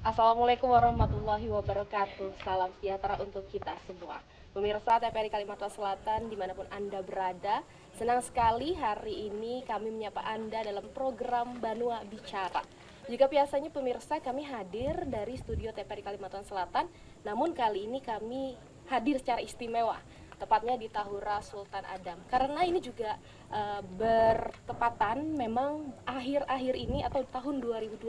Assalamualaikum warahmatullahi wabarakatuh. Salam sejahtera untuk kita semua. Pemirsa TPRI Kalimantan Selatan dimanapun Anda berada, senang sekali hari ini kami menyapa Anda dalam program Banua Bicara. Jika biasanya pemirsa kami hadir dari studio TPRI Kalimantan Selatan, namun kali ini kami hadir secara istimewa, tepatnya di Tahura Sultan Adam. Karena ini juga bertepatan memang akhir-akhir ini atau tahun 2025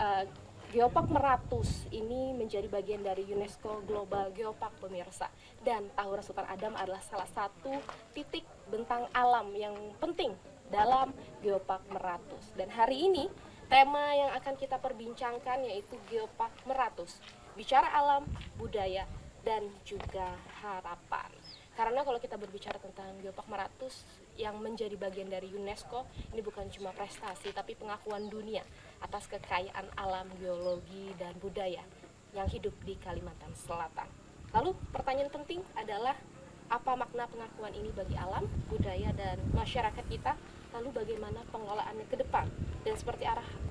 uh, Geopark Meratus ini menjadi bagian dari UNESCO Global Geopark pemirsa, dan Tahura Sultan Adam adalah salah satu titik bentang alam yang penting dalam Geopark Meratus. Dan hari ini tema yang akan kita perbincangkan yaitu Geopark Meratus, bicara alam, budaya, dan juga harapan. Karena kalau kita berbicara tentang Geopark Meratus yang menjadi bagian dari UNESCO, ini bukan cuma prestasi tapi pengakuan dunia atas kekayaan alam, geologi, dan budaya yang hidup di Kalimantan Selatan. Lalu pertanyaan penting adalah apa makna pengakuan ini bagi alam, budaya, dan masyarakat kita? Lalu bagaimana pengelolaannya ke depan? Dan seperti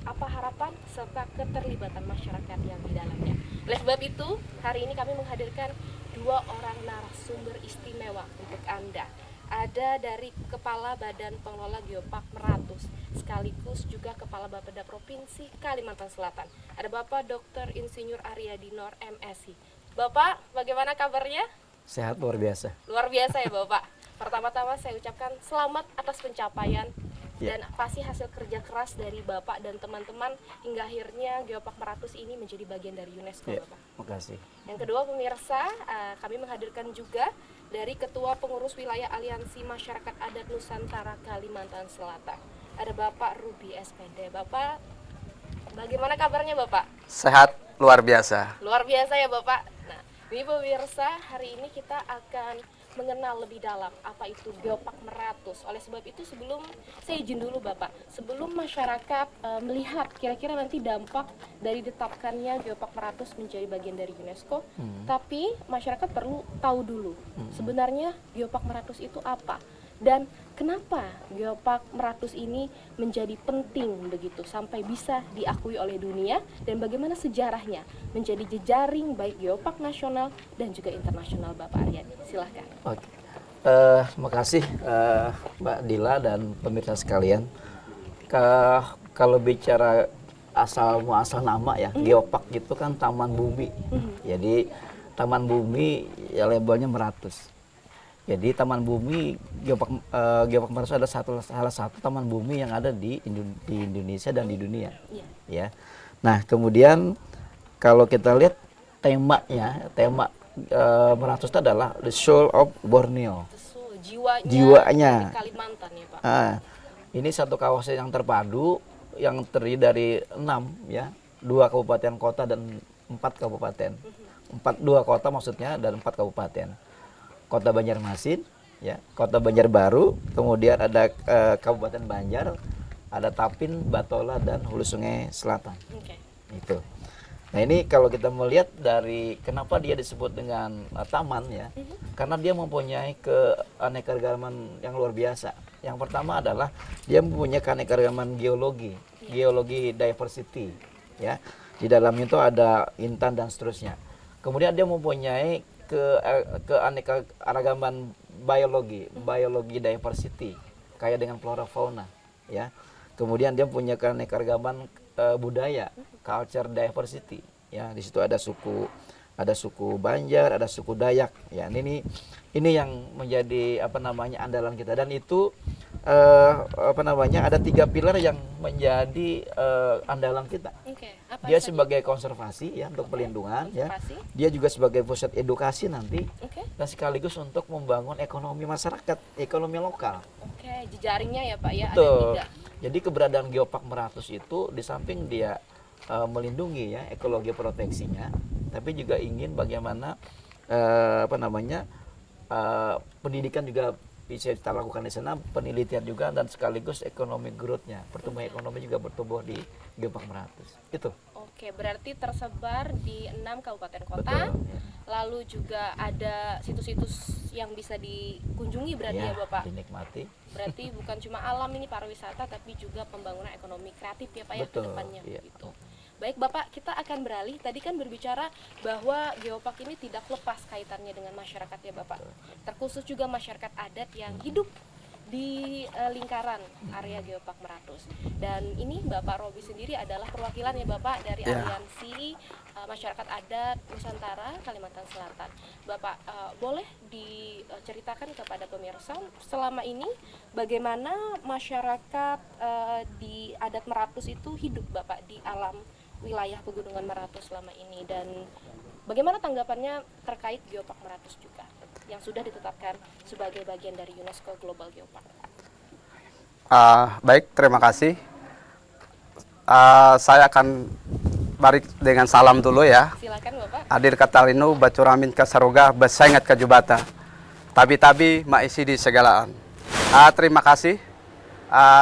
apa harapan serta keterlibatan masyarakat yang di dalamnya? Oleh sebab itu, hari ini kami menghadirkan dua orang narasumber istimewa untuk Anda. Ada dari Kepala Badan Pengelola Geopark Meratus, sekaligus juga Kepala Bapeda Provinsi Kalimantan Selatan. Ada Bapak Dr. Insinyur Aryadi Nor MSI. Bapak, bagaimana kabarnya? Sehat luar biasa. Luar biasa ya Bapak. Pertama-tama saya ucapkan selamat atas pencapaian dan pasti hasil kerja keras dari Bapak dan teman-teman hingga akhirnya Geopark Meratus ini menjadi bagian dari UNESCO, Bapak. Makasih. Yang kedua pemirsa, kami menghadirkan juga dari Ketua Pengurus Wilayah Aliansi Masyarakat Adat Nusantara Kalimantan Selatan. Ada Bapak Ruby SPD. Bapak, bagaimana kabarnya Bapak? Sehat luar biasa. Luar biasa ya Bapak. Nah, ini pemirsa, hari ini kita akan mengenal lebih dalam apa itu Geopark Meratus. Oleh sebab itu sebelum saya izin dulu Bapak, sebelum masyarakat melihat kira-kira nanti dampak dari ditetapkannya Geopark Meratus menjadi bagian dari UNESCO, tapi masyarakat perlu tahu dulu sebenarnya Geopark Meratus itu apa dan kenapa Geopark Meratus ini menjadi penting begitu sampai bisa diakui oleh dunia, dan bagaimana sejarahnya menjadi jejaring baik Geopark nasional dan juga internasional. Bapak Aryadi, silahkan. Oke. Makasih Mbak Dila dan pemirsa sekalian. Kalau bicara asal muasal nama ya, Geopark itu kan taman bumi. Jadi taman bumi ya labelnya Meratus. Jadi taman bumi Geopark Meratus ada salah satu taman bumi yang ada di Indonesia dan di dunia. Ya. Nah, kemudian kalau kita lihat tema Meratus itu adalah the soul of Borneo. Jiwanya Kalimantan ya Pak. Ini satu kawasan yang terpadu yang terdiri dari 6 ya, 2 kabupaten kota dan 4 kabupaten. 2 kota maksudnya dan 4 kabupaten. Kota Banjarmasin, ya, Kota Banjarbaru, kemudian ada Kabupaten Banjar, ada Tapin, Batola, dan Hulu Sungai Selatan. Itu. Nah ini kalau kita melihat dari kenapa dia disebut dengan taman ya, karena dia mempunyai keanekaragaman yang luar biasa. Yang pertama adalah dia mempunyai keanekaragaman geologi diversity, ya. Di dalamnya itu ada intan dan seterusnya. Kemudian dia mempunyai keanekaragaman biologi diversity, kaya dengan flora fauna, ya. Kemudian dia punya keanekaragaman budaya, culture diversity, ya. Di situ ada suku Banjar, ada suku Dayak, ya. Ini yang menjadi andalan kita, dan itu ada 3 pilar yang menjadi andalan kita. Dia sebagai konservasi ya, untuk pelindungan ya. Dia juga sebagai pusat edukasi nanti, dan sekaligus untuk membangun ekonomi masyarakat, ekonomi lokal. Jejaringnya ya Pak ya. Betul. Ada 3. Jadi keberadaan Geopark Meratus itu di samping dia melindungi ya ekologi proteksinya, tapi juga ingin bagaimana pendidikan juga bisa kita lakukan di sana, penelitian juga, dan sekaligus ekonomi growth-nya, pertumbuhan ekonomi juga bertumbuh di Geopark Meratus. Itu. Oke, berarti tersebar di 6 kabupaten kota. Betul, ya. Lalu juga ada situs-situs yang bisa dikunjungi berarti ya Bapak? Dinikmati. Berarti bukan cuma alam ini pariwisata, tapi juga pembangunan ekonomi kreatif ya Pak ya ke depannya. Iya. Gitu. Baik Bapak, kita akan beralih. Tadi kan berbicara bahwa geopark ini tidak lepas kaitannya dengan masyarakat ya Bapak. Terkhusus juga masyarakat adat yang hidup di lingkaran area Geopark Meratus. Dan ini Bapak Robi sendiri adalah perwakilan ya Bapak dari Aliansi Masyarakat Adat Nusantara Kalimantan Selatan. Bapak boleh diceritakan kepada pemirsa selama ini bagaimana masyarakat di adat Meratus itu hidup Bapak di alam wilayah Pegunungan Meratus selama ini, dan bagaimana tanggapannya terkait Geopark Meratus juga yang sudah ditetapkan sebagai bagian dari UNESCO Global Geopark. Baik, terima kasih. Saya akan balik dengan salam dulu ya. Silakan Bapak. Adir katalinu bacuramin kasaruga besaingat kajubata. Tabi-tabi maisi di segalaan. Terima kasih.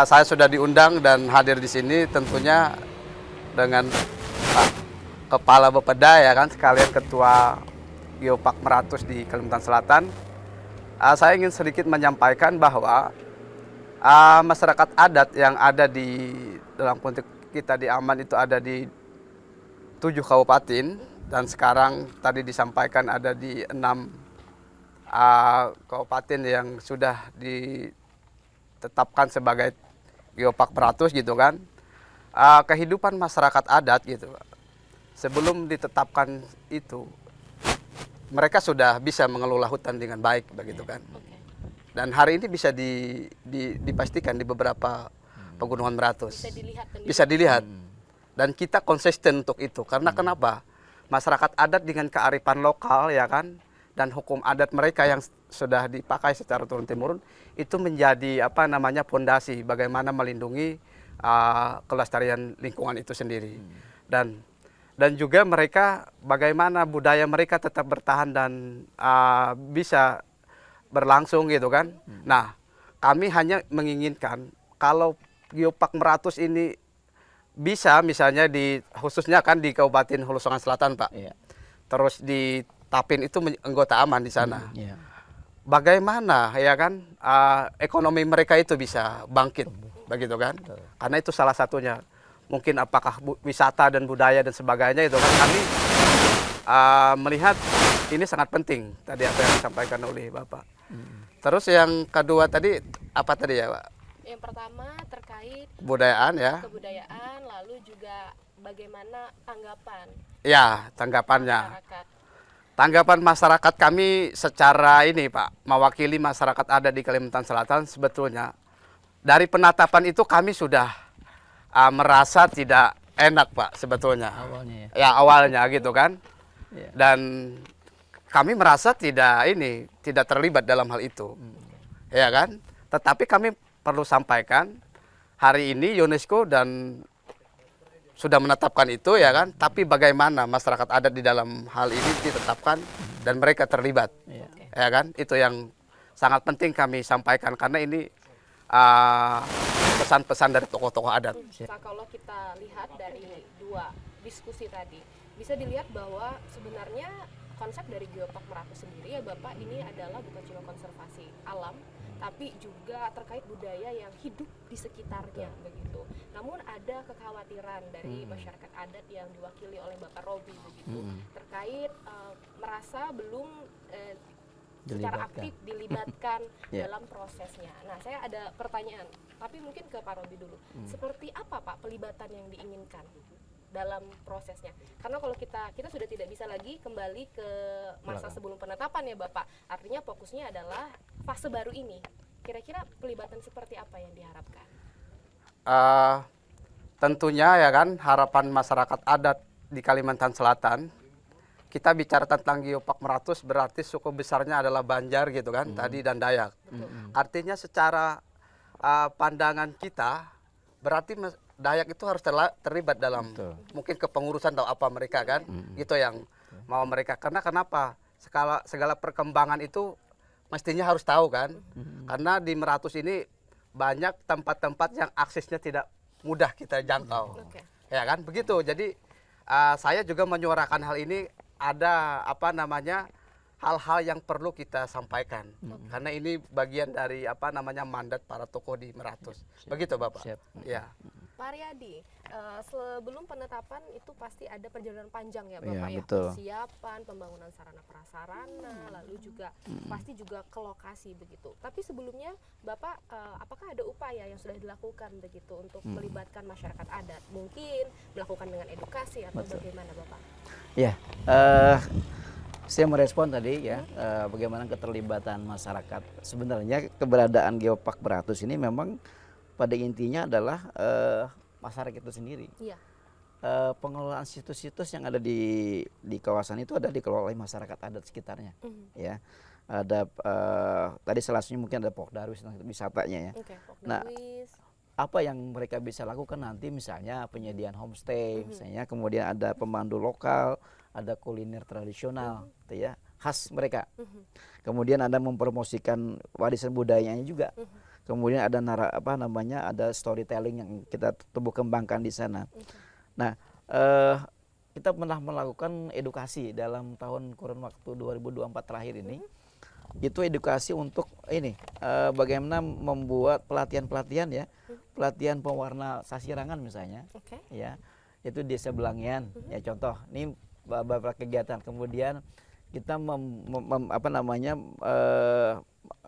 Saya sudah diundang dan hadir di sini tentunya dengan Kepala Bapeda ya kan, sekalian Ketua Geopark Meratus di Kalimantan Selatan. Saya ingin sedikit menyampaikan bahwa masyarakat adat yang ada di dalam konteks kita di Aman itu ada di 7 kabupaten, dan sekarang tadi disampaikan ada di 6 kabupaten yang sudah ditetapkan sebagai Geopark Meratus gitu kan. Kehidupan masyarakat adat gitu, sebelum ditetapkan itu mereka sudah bisa mengelola hutan dengan baik begitu kan. Dan hari ini bisa dipastikan di beberapa pegunungan Meratus. Bisa dilihat. Dan kita konsisten untuk itu. Karena kenapa? Masyarakat adat dengan kearifan lokal ya kan, dan hukum adat mereka yang sudah dipakai secara turun-temurun itu menjadi pondasi bagaimana melindungi kelestarian lingkungan itu sendiri. Dan juga mereka bagaimana budaya mereka tetap bertahan dan bisa berlangsung gitu kan. Nah, kami hanya menginginkan kalau Geopark Meratus ini bisa misalnya khususnya kan di Kabupaten Hulu Sungai Selatan Pak. Iya. Terus di Tapin itu anggota aman di sana. Iya. Bagaimana ya kan ekonomi mereka itu bisa bangkit begitu kan? Karena itu salah satunya. Mungkin apakah wisata dan budaya dan sebagainya itu kan kami melihat ini sangat penting tadi apa yang disampaikan oleh Bapak. Terus yang kedua tadi apa tadi ya Pak? Yang pertama terkait Kebudayaan ya. kebudayaan, lalu juga bagaimana tanggapan Ya, tanggapannya. masyarakat. Tanggapan masyarakat kami secara ini Pak, mewakili masyarakat adat di Kalimantan Selatan sebetulnya dari penetapan itu kami sudah merasa tidak enak Pak sebetulnya. Awalnya ya. Ya awalnya gitu kan. Iya. Dan kami merasa tidak terlibat dalam hal itu. Ya kan? Tetapi kami perlu sampaikan hari ini UNESCO dan sudah menetapkan itu ya kan, tapi bagaimana masyarakat adat di dalam hal ini ditetapkan dan mereka terlibat. Iya. Ya kan? Itu yang sangat penting kami sampaikan karena ini pesan-pesan dari tokoh-tokoh adat. Nah, kalau kita lihat dari dua diskusi tadi, bisa dilihat bahwa sebenarnya konsep dari Geopark Meratus sendiri ya Bapak, ini adalah bukan cuma konservasi alam, tapi juga terkait budaya yang hidup di sekitarnya begitu. Namun ada kekhawatiran dari masyarakat adat yang diwakili oleh Bapak Robi begitu, terkait merasa belum secara aktif dilibatkan dalam prosesnya. Nah, saya ada pertanyaan, tapi mungkin ke Pak Robi dulu. Seperti apa Pak pelibatan yang diinginkan dalam prosesnya? Karena kalau kita sudah tidak bisa lagi kembali ke masa sebelum penetapan ya Bapak. Artinya fokusnya adalah fase baru ini. Kira-kira pelibatan seperti apa yang diharapkan? Tentunya ya kan harapan masyarakat adat di Kalimantan Selatan, kita bicara tentang Geopark Meratus berarti suku besarnya adalah Banjar gitu kan, tadi dan Dayak. Artinya secara pandangan kita berarti Dayak itu harus terlibat dalam mungkin kepengurusan atau apa mereka kan, gitu yang mau mereka. Karena kenapa? Segala perkembangan itu mestinya harus tahu kan, karena di Meratus ini banyak tempat-tempat yang aksesnya tidak mudah kita jangkau, ya kan begitu. Jadi saya juga menyuarakan hal ini. Ada hal-hal yang perlu kita sampaikan karena ini bagian dari mandat para tokoh di Meratus. Begitu Bapak. Siap. Ya. Pak Aryadi, sebelum penetapan itu pasti ada perjalanan panjang ya Iya, Bapak ya, betul. persiapan, pembangunan sarana prasarana, lalu juga pasti juga ke lokasi begitu. Tapi sebelumnya Bapak, apakah ada upaya yang sudah dilakukan begitu untuk melibatkan masyarakat adat? Mungkin melakukan dengan edukasi atau bagaimana Bapak? Ya, saya merespon tadi ya, bagaimana keterlibatan masyarakat. Sebenarnya keberadaan Geopark Beratus ini memang pada intinya adalah masyarakat itu sendiri. Iya. Pengelolaan situs-situs yang ada di kawasan itu ada dikelola oleh masyarakat adat sekitarnya. Ya, ada tadi salah satunya mungkin ada Pokdarwis wisatanya ya. Oke, Nah, Pokdarwis. apa yang mereka bisa lakukan nanti misalnya penyediaan homestay, misalnya kemudian ada pemandu lokal, ada kuliner tradisional, gitu ya, khas mereka. Kemudian ada mempromosikan warisan budayanya juga. Kemudian ada ada storytelling yang kita tumbuh kembangkan di sana. Nah, kita pernah melakukan edukasi dalam tahun kurun waktu 2024 terakhir ini. Itu edukasi untuk ini bagaimana membuat pelatihan-pelatihan ya, pelatihan pewarna sasirangan misalnya, Oke. ya, itu di desa Belangian, ya contoh, ini beberapa kegiatan. Kemudian kita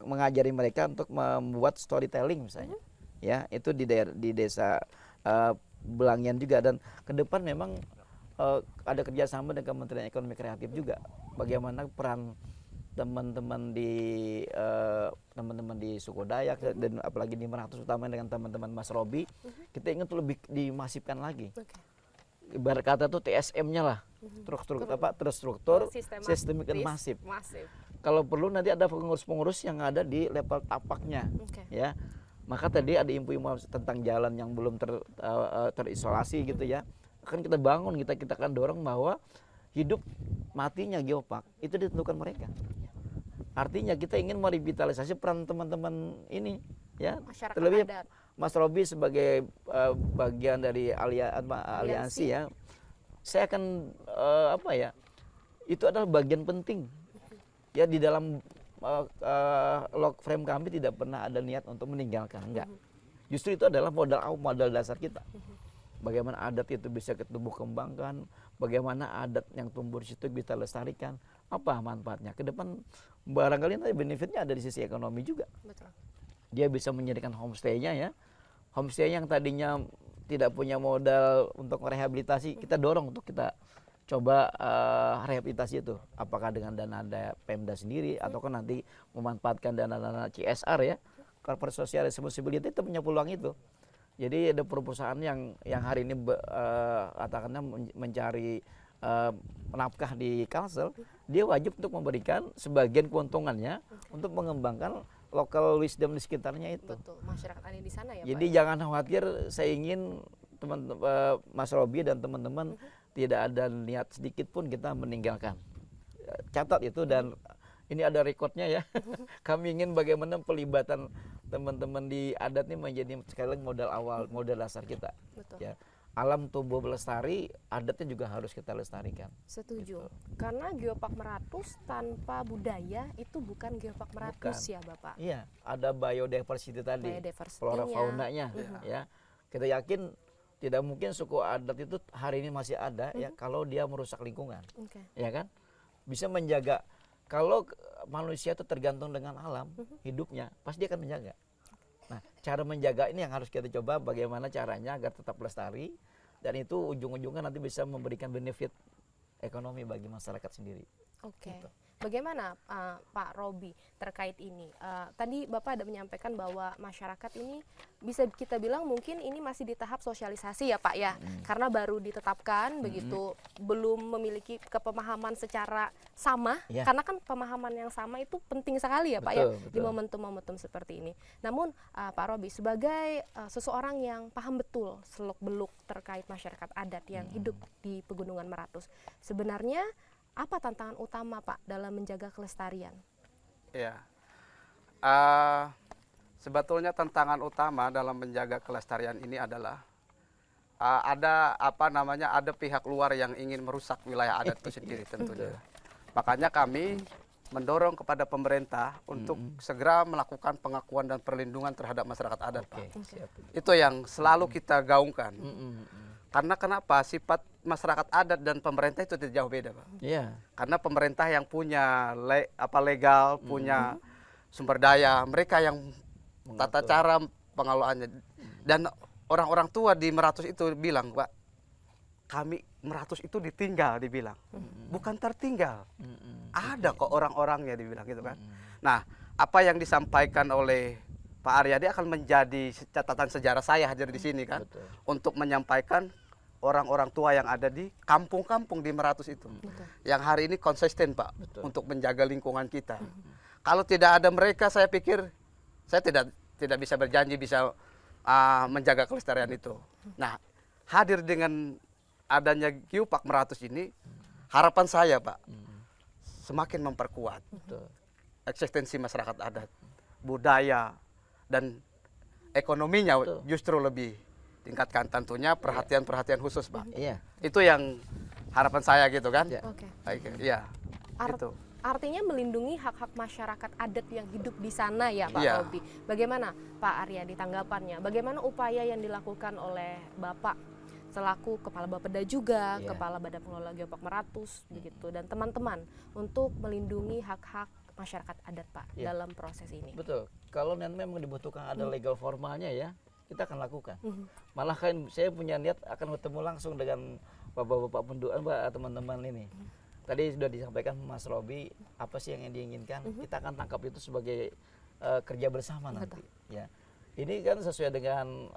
mengajari mereka untuk membuat storytelling misalnya, ya, itu di desa Belangian juga. Dan ke depan memang ada kerjasama dengan Kementerian Ekonomi Kreatif juga, bagaimana peran teman-teman di suku Dayak dan apalagi di Meratus utama dengan teman-teman Mas Robi, kita ingin tuh lebih dimasifkan lagi. Ibarat kata tuh TSM-nya lah, terstruktur, sistemik dan masif. Kalau perlu nanti ada pengurus-pengurus yang ada di level tapaknya, ya. Maka tadi ada info-info tentang jalan yang belum terisolasi gitu ya. Akan kita bangun, kita akan dorong bahwa hidup matinya Geopark itu ditentukan mereka. Artinya kita ingin merevitalisasi peran teman-teman ini, ya. Masyarakat Terlebih adat. Mas Robi sebagai bagian dari aliansi ya, saya akan itu adalah bagian penting ya di dalam log frame kami. Tidak pernah ada niat untuk meninggalkan, enggak. Justru itu adalah modal dasar kita. Bagaimana adat itu bisa tumbuh kembangkan, bagaimana adat yang tumbuh di situ bisa lestarikan, apa manfaatnya ke depan. Barangkali nanti benefitnya ada di sisi ekonomi juga. Betul. Dia bisa menyediakan homestay-nya ya, homestay yang tadinya tidak punya modal untuk merehabilitasi, kita dorong untuk kita coba rehabilitasi itu, apakah dengan dana Pemda sendiri ataukah nanti memanfaatkan dana-dana CSR ya, corporate social responsibility, itu punya peluang itu. Jadi ada perusahaan yang hari ini katakanlah mencari nafkah di Kalsel, dia wajib untuk memberikan sebagian keuntungannya untuk mengembangkan local wisdom di sekitarnya itu. Betul, masyarakat ada di sana ya Jadi Pak. jangan khawatir, saya ingin Mas Robi dan teman-teman tidak ada niat sedikit pun kita meninggalkan. Catat itu, dan ini ada rekodnya ya. Kami ingin bagaimana pelibatan teman-teman di adat ini menjadi sekali lagi modal awal, modal dasar kita. Betul. Ya. Alam tumbuh melestari, adatnya juga harus kita lestarikan. Setuju. Karena Geopark Meratus tanpa budaya itu bukan Geopark Meratus ya Bapak. Iya, ada biodiversity tadi, Biodiversity-nya. flora faunanya, ya. Kita yakin tidak mungkin suku adat itu hari ini masih ada ya kalau dia merusak lingkungan, ya kan? Bisa menjaga. Kalau manusia itu tergantung dengan alam hidupnya, pasti dia akan menjaga. Nah, cara menjaga ini yang harus kita coba, bagaimana caranya agar tetap lestari, dan itu ujung-ujungnya nanti bisa memberikan benefit ekonomi bagi masyarakat sendiri. Oke. Gitu. Bagaimana Pak Robi terkait ini? Tadi Bapak ada menyampaikan bahwa masyarakat ini bisa kita bilang mungkin ini masih di tahap sosialisasi ya Pak ya, karena baru ditetapkan begitu, belum memiliki kepemahaman secara sama, karena kan pemahaman yang sama itu penting sekali ya Pak ya di momentum-momentum seperti ini. Namun Pak Robi sebagai seseorang yang paham betul seluk-beluk terkait masyarakat adat yang hidup di Pegunungan Meratus, sebenarnya apa tantangan utama Pak dalam menjaga kelestarian? Ya, sebetulnya tantangan utama dalam menjaga kelestarian ini adalah ada pihak luar yang ingin merusak wilayah adat itu sendiri tentunya. Makanya kami mendorong kepada pemerintah untuk segera melakukan pengakuan dan perlindungan terhadap masyarakat adat, Pak. Siap. Itu yang selalu kita gaungkan. Karena kenapa? Sifat masyarakat adat dan pemerintah itu tidak jauh beda, Pak. Iya. Karena pemerintah yang punya legal, punya sumber daya, mereka yang tata cara pengelolaannya. Dan orang-orang tua di Meratus itu bilang, Pak, kami Meratus itu ditinggal, dibilang. Bukan tertinggal. Ada kok orang-orangnya, dibilang gitu kan. Nah, apa yang disampaikan oleh Pak Aryadi akan menjadi catatan sejarah saya hadir di sini kan. Betul. Untuk menyampaikan orang-orang tua yang ada di kampung-kampung di Meratus itu. Yang hari ini konsisten, Pak, untuk menjaga lingkungan kita. Kalau tidak ada mereka, saya pikir saya tidak bisa berjanji bisa menjaga kelestarian itu. Nah, hadir dengan adanya Geopark Meratus ini, harapan saya, Pak, semakin memperkuat eksistensi masyarakat adat, budaya, dan ekonominya justru lebih tingkatkan, tentunya perhatian-perhatian khusus, Pak. Iya. Itu yang harapan saya gitu kan. Iya. Oke. Iya. Itu. Artinya melindungi hak-hak masyarakat adat yang hidup di sana ya, Pak Iya. Robi. Bagaimana Pak Aryadi tanggapannya? Bagaimana upaya yang dilakukan oleh Bapak selaku Kepala Bapeda juga, Iya. Kepala Badan Pengelola Geopark Meratus begitu, dan teman-teman untuk melindungi hak-hak masyarakat adat, Pak, Iya. dalam proses ini? Betul. Kalau memang dibutuhkan ada legal formalnya ya, kita akan lakukan. Malah kan saya punya niat akan ketemu langsung dengan bapak-bapak penduduk, teman-teman ini. Tadi sudah disampaikan Mas Robi apa sih yang diinginkan. Kita akan tangkap itu sebagai kerja bersama nanti. Ya, ini kan sesuai dengan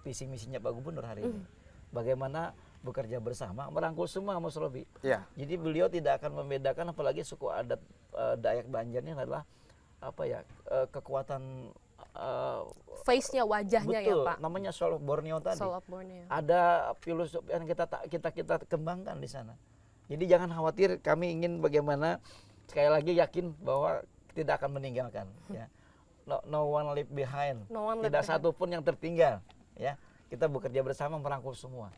visi misinya Pak Gubernur hari ini. Bagaimana bekerja bersama, merangkul semua, Mas Robi. Iya. Jadi beliau tidak akan membedakan, apalagi suku adat Dayak Banjar ini adalah apa ya, kekuatan Face-nya, wajahnya betul, ya, Pak. namanya Soul of Borneo tadi. Soul of Borneo. Ada filosofi yang kita kembangkan di sana. Jadi jangan khawatir, kami ingin bagaimana sekali lagi yakin bahwa tidak akan meninggalkan. Ya. No one left behind. No one left Tidak behind. satu pun yang tertinggal. Ya, kita bekerja bersama merangkul semua.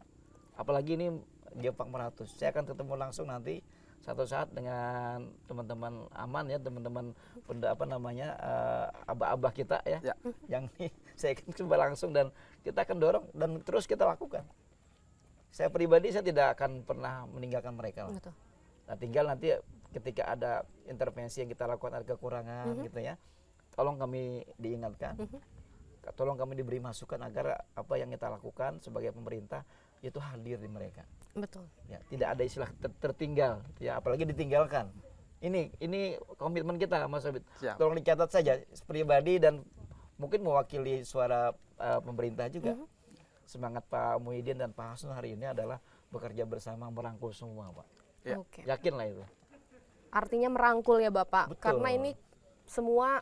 Apalagi ini Geopark Meratus. Saya akan ketemu langsung nanti satu saat dengan teman-teman aman ya, teman-teman abah-abah kita ya, yang saya akan coba langsung dan kita akan dorong dan terus kita lakukan. Saya pribadi saya tidak akan pernah meninggalkan mereka lah. Betul. Nah, tinggal nanti ketika ada intervensi yang kita lakukan, ada kekurangan gitu ya, tolong kami diingatkan, tolong kami diberi masukan agar apa yang kita lakukan sebagai pemerintah itu hadir di mereka. Betul. Ya, tidak ada istilah tertinggal, ya, apalagi ditinggalkan. Ini komitmen kita, Mas Abid. Siap. Tolong dicatat saja pribadi dan mungkin mewakili suara pemerintah juga. Semangat Pak Muhyiddin dan Pak Hasnul hari ini adalah bekerja bersama merangkul semua, Pak. Ya. Oke. Yakinlah itu. Artinya merangkul ya, Bapak. Betul. Karena ini semua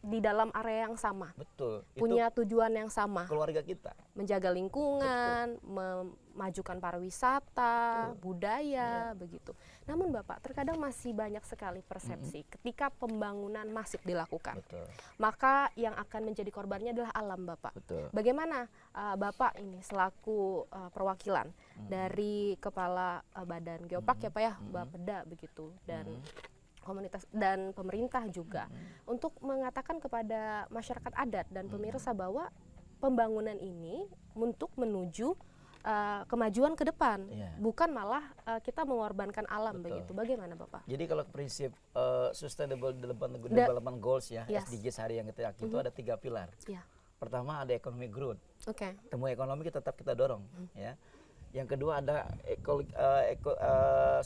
di dalam area yang sama. Betul. Punya Itu tujuan yang sama. keluarga kita. Menjaga lingkungan, memajukan pariwisata, budaya, begitu. Namun Bapak, terkadang masih banyak sekali persepsi ketika pembangunan masif dilakukan. Betul. Maka yang akan menjadi korbannya adalah alam, Bapak. Betul. Bagaimana Bapak ini selaku perwakilan dari Kepala Badan Geopark ya Pak ya, Bapeda begitu, dan komunitas dan pemerintah juga untuk mengatakan kepada masyarakat adat dan pemirsa bahwa pembangunan ini untuk menuju kemajuan ke depan, Iya. bukan malah kita mengorbankan alam. Betul. Begitu. Bagaimana Bapak? Jadi kalau prinsip Sustainable Development Goals ya, Yes. SDGs hari yang kita yakini itu ada 3 pilar. Ya, Pertama ada economic growth. oke. Temu ekonomi tetap kita dorong, ya. Yang kedua ada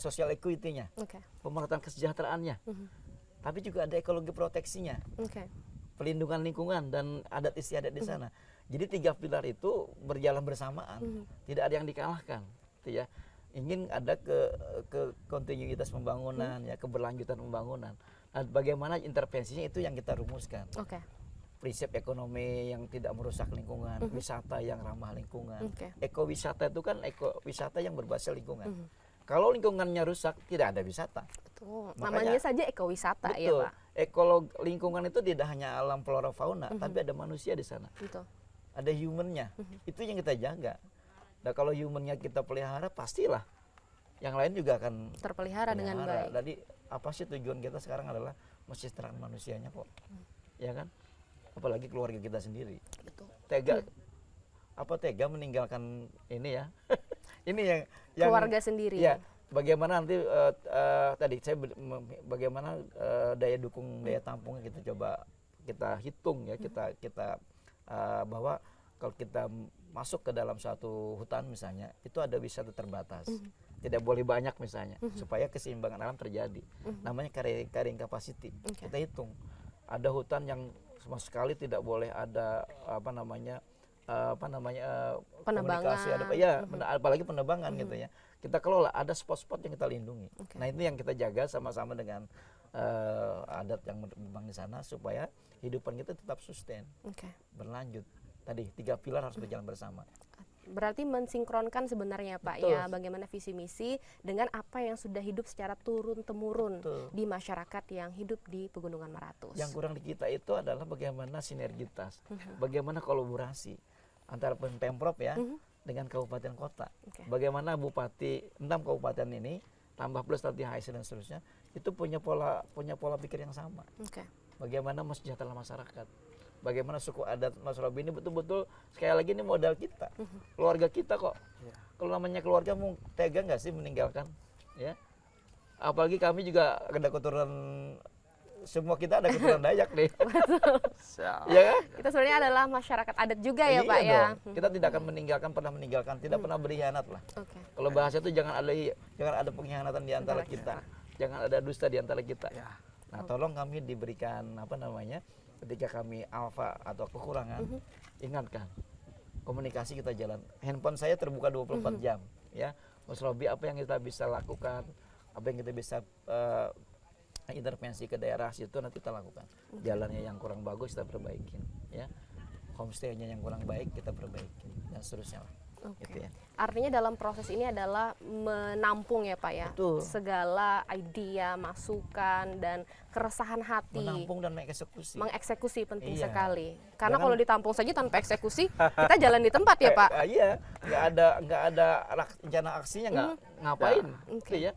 social equity-nya, Oke. pemerataan kesejahteraannya. Tapi juga ada ekologi proteksinya, Oke. pelindungan lingkungan dan adat istiadat di sana. Jadi 3 pilar itu berjalan bersamaan, tidak ada yang dikalahkan, gitu ya. Ingin ada ke kontinuitas pembangunan, ya, keberlanjutan pembangunan. Nah, bagaimana intervensinya itu yang kita rumuskan. Oke. Prinsip ekonomi yang tidak merusak lingkungan, wisata yang ramah lingkungan. Oke. Ekowisata itu kan wisata yang berbasis lingkungan. Kalau lingkungannya rusak, tidak ada wisata. Betul. Makanya- Namanya saja ekowisata ya Betul. Pak. Lingkungan itu tidak hanya alam flora fauna, tapi ada manusia di sana. Betul. Ada humannya. Itu yang kita jaga. Nah, kalau humannya kita pelihara, pastilah yang lain juga akan Terpelihara dengan pelihara. baik. Jadi apa sih tujuan kita sekarang adalah mensejahterakan manusianya kok, ya kan? Apalagi keluarga kita sendiri. Betul. Tega, tega meninggalkan ini ya, ini yang Keluarga sendiri. Ya, bagaimana nanti tadi saya bagaimana daya dukung daya tampungnya kita coba kita hitung ya, kita bahwa kalau kita masuk ke dalam suatu hutan misalnya, itu ada wisata terbatas. Tidak boleh banyak misalnya, supaya keseimbangan alam terjadi. Namanya carrying capacity. Kita hitung. Ada hutan yang sama sekali tidak boleh ada komunikasi, apalagi penebangan gitu ya. Kita kelola, ada spot-spot yang kita lindungi. Nah, itu yang kita jaga sama-sama dengan adat yang berkembang di sana supaya hidupan kita tetap sustain, berlanjut. Tadi 3 pilar harus berjalan bersama. Berarti mensinkronkan sebenarnya Pak. Betul. Ya, bagaimana visi misi dengan apa yang sudah hidup secara turun temurun di masyarakat yang hidup di Pegunungan Meratus. Yang kurang di kita itu adalah bagaimana sinergitas, bagaimana kolaborasi antara Pemprov ya dengan kabupaten kota. Bagaimana bupati 6 kabupaten ini tambah plus nanti HSC dan seterusnya itu punya pola pikir yang sama. Bagaimana mensejahterakan masyarakat. Bagaimana suku adat Mas Robi ini betul-betul sekali lagi ini modal kita, keluarga kita kok. Kalau namanya keluarga mau tega nggak sih meninggalkan, ya? Apalagi kami juga ada keturunan, semua kita ada keturunan Dayak nih. Ya kan? Kita sebenarnya adalah masyarakat adat juga ya Pak dong. ya. Kita tidak akan pernah meninggalkan, tidak pernah berkhianat lah. Kalau bahasa itu jangan ada pengkhianatan di antara kita, jangan ada dusta di antara kita. Nah, tolong kami diberikan ketika kami alfa atau kekurangan, ingatkan komunikasi kita jalan. Handphone saya terbuka 24 jam ya. Mas Robi, apa yang kita bisa lakukan, apa yang kita bisa intervensi ke daerah situ nanti kita lakukan. Jalannya yang kurang bagus kita perbaikin ya. Homestay-nya yang kurang baik kita perbaikin dan seterusnya lah. Gitu ya. Artinya dalam proses ini adalah menampung ya Pak ya. Betul. Segala ide, masukan dan keresahan hati. Menampung dan mengeksekusi. Mengeksekusi penting Iya. sekali. Karena Jangan- kalau ditampung saja tanpa eksekusi, kita jalan di tempat ya Pak. Iya, nggak ada rencana aksinya, ngapain, gitu ya,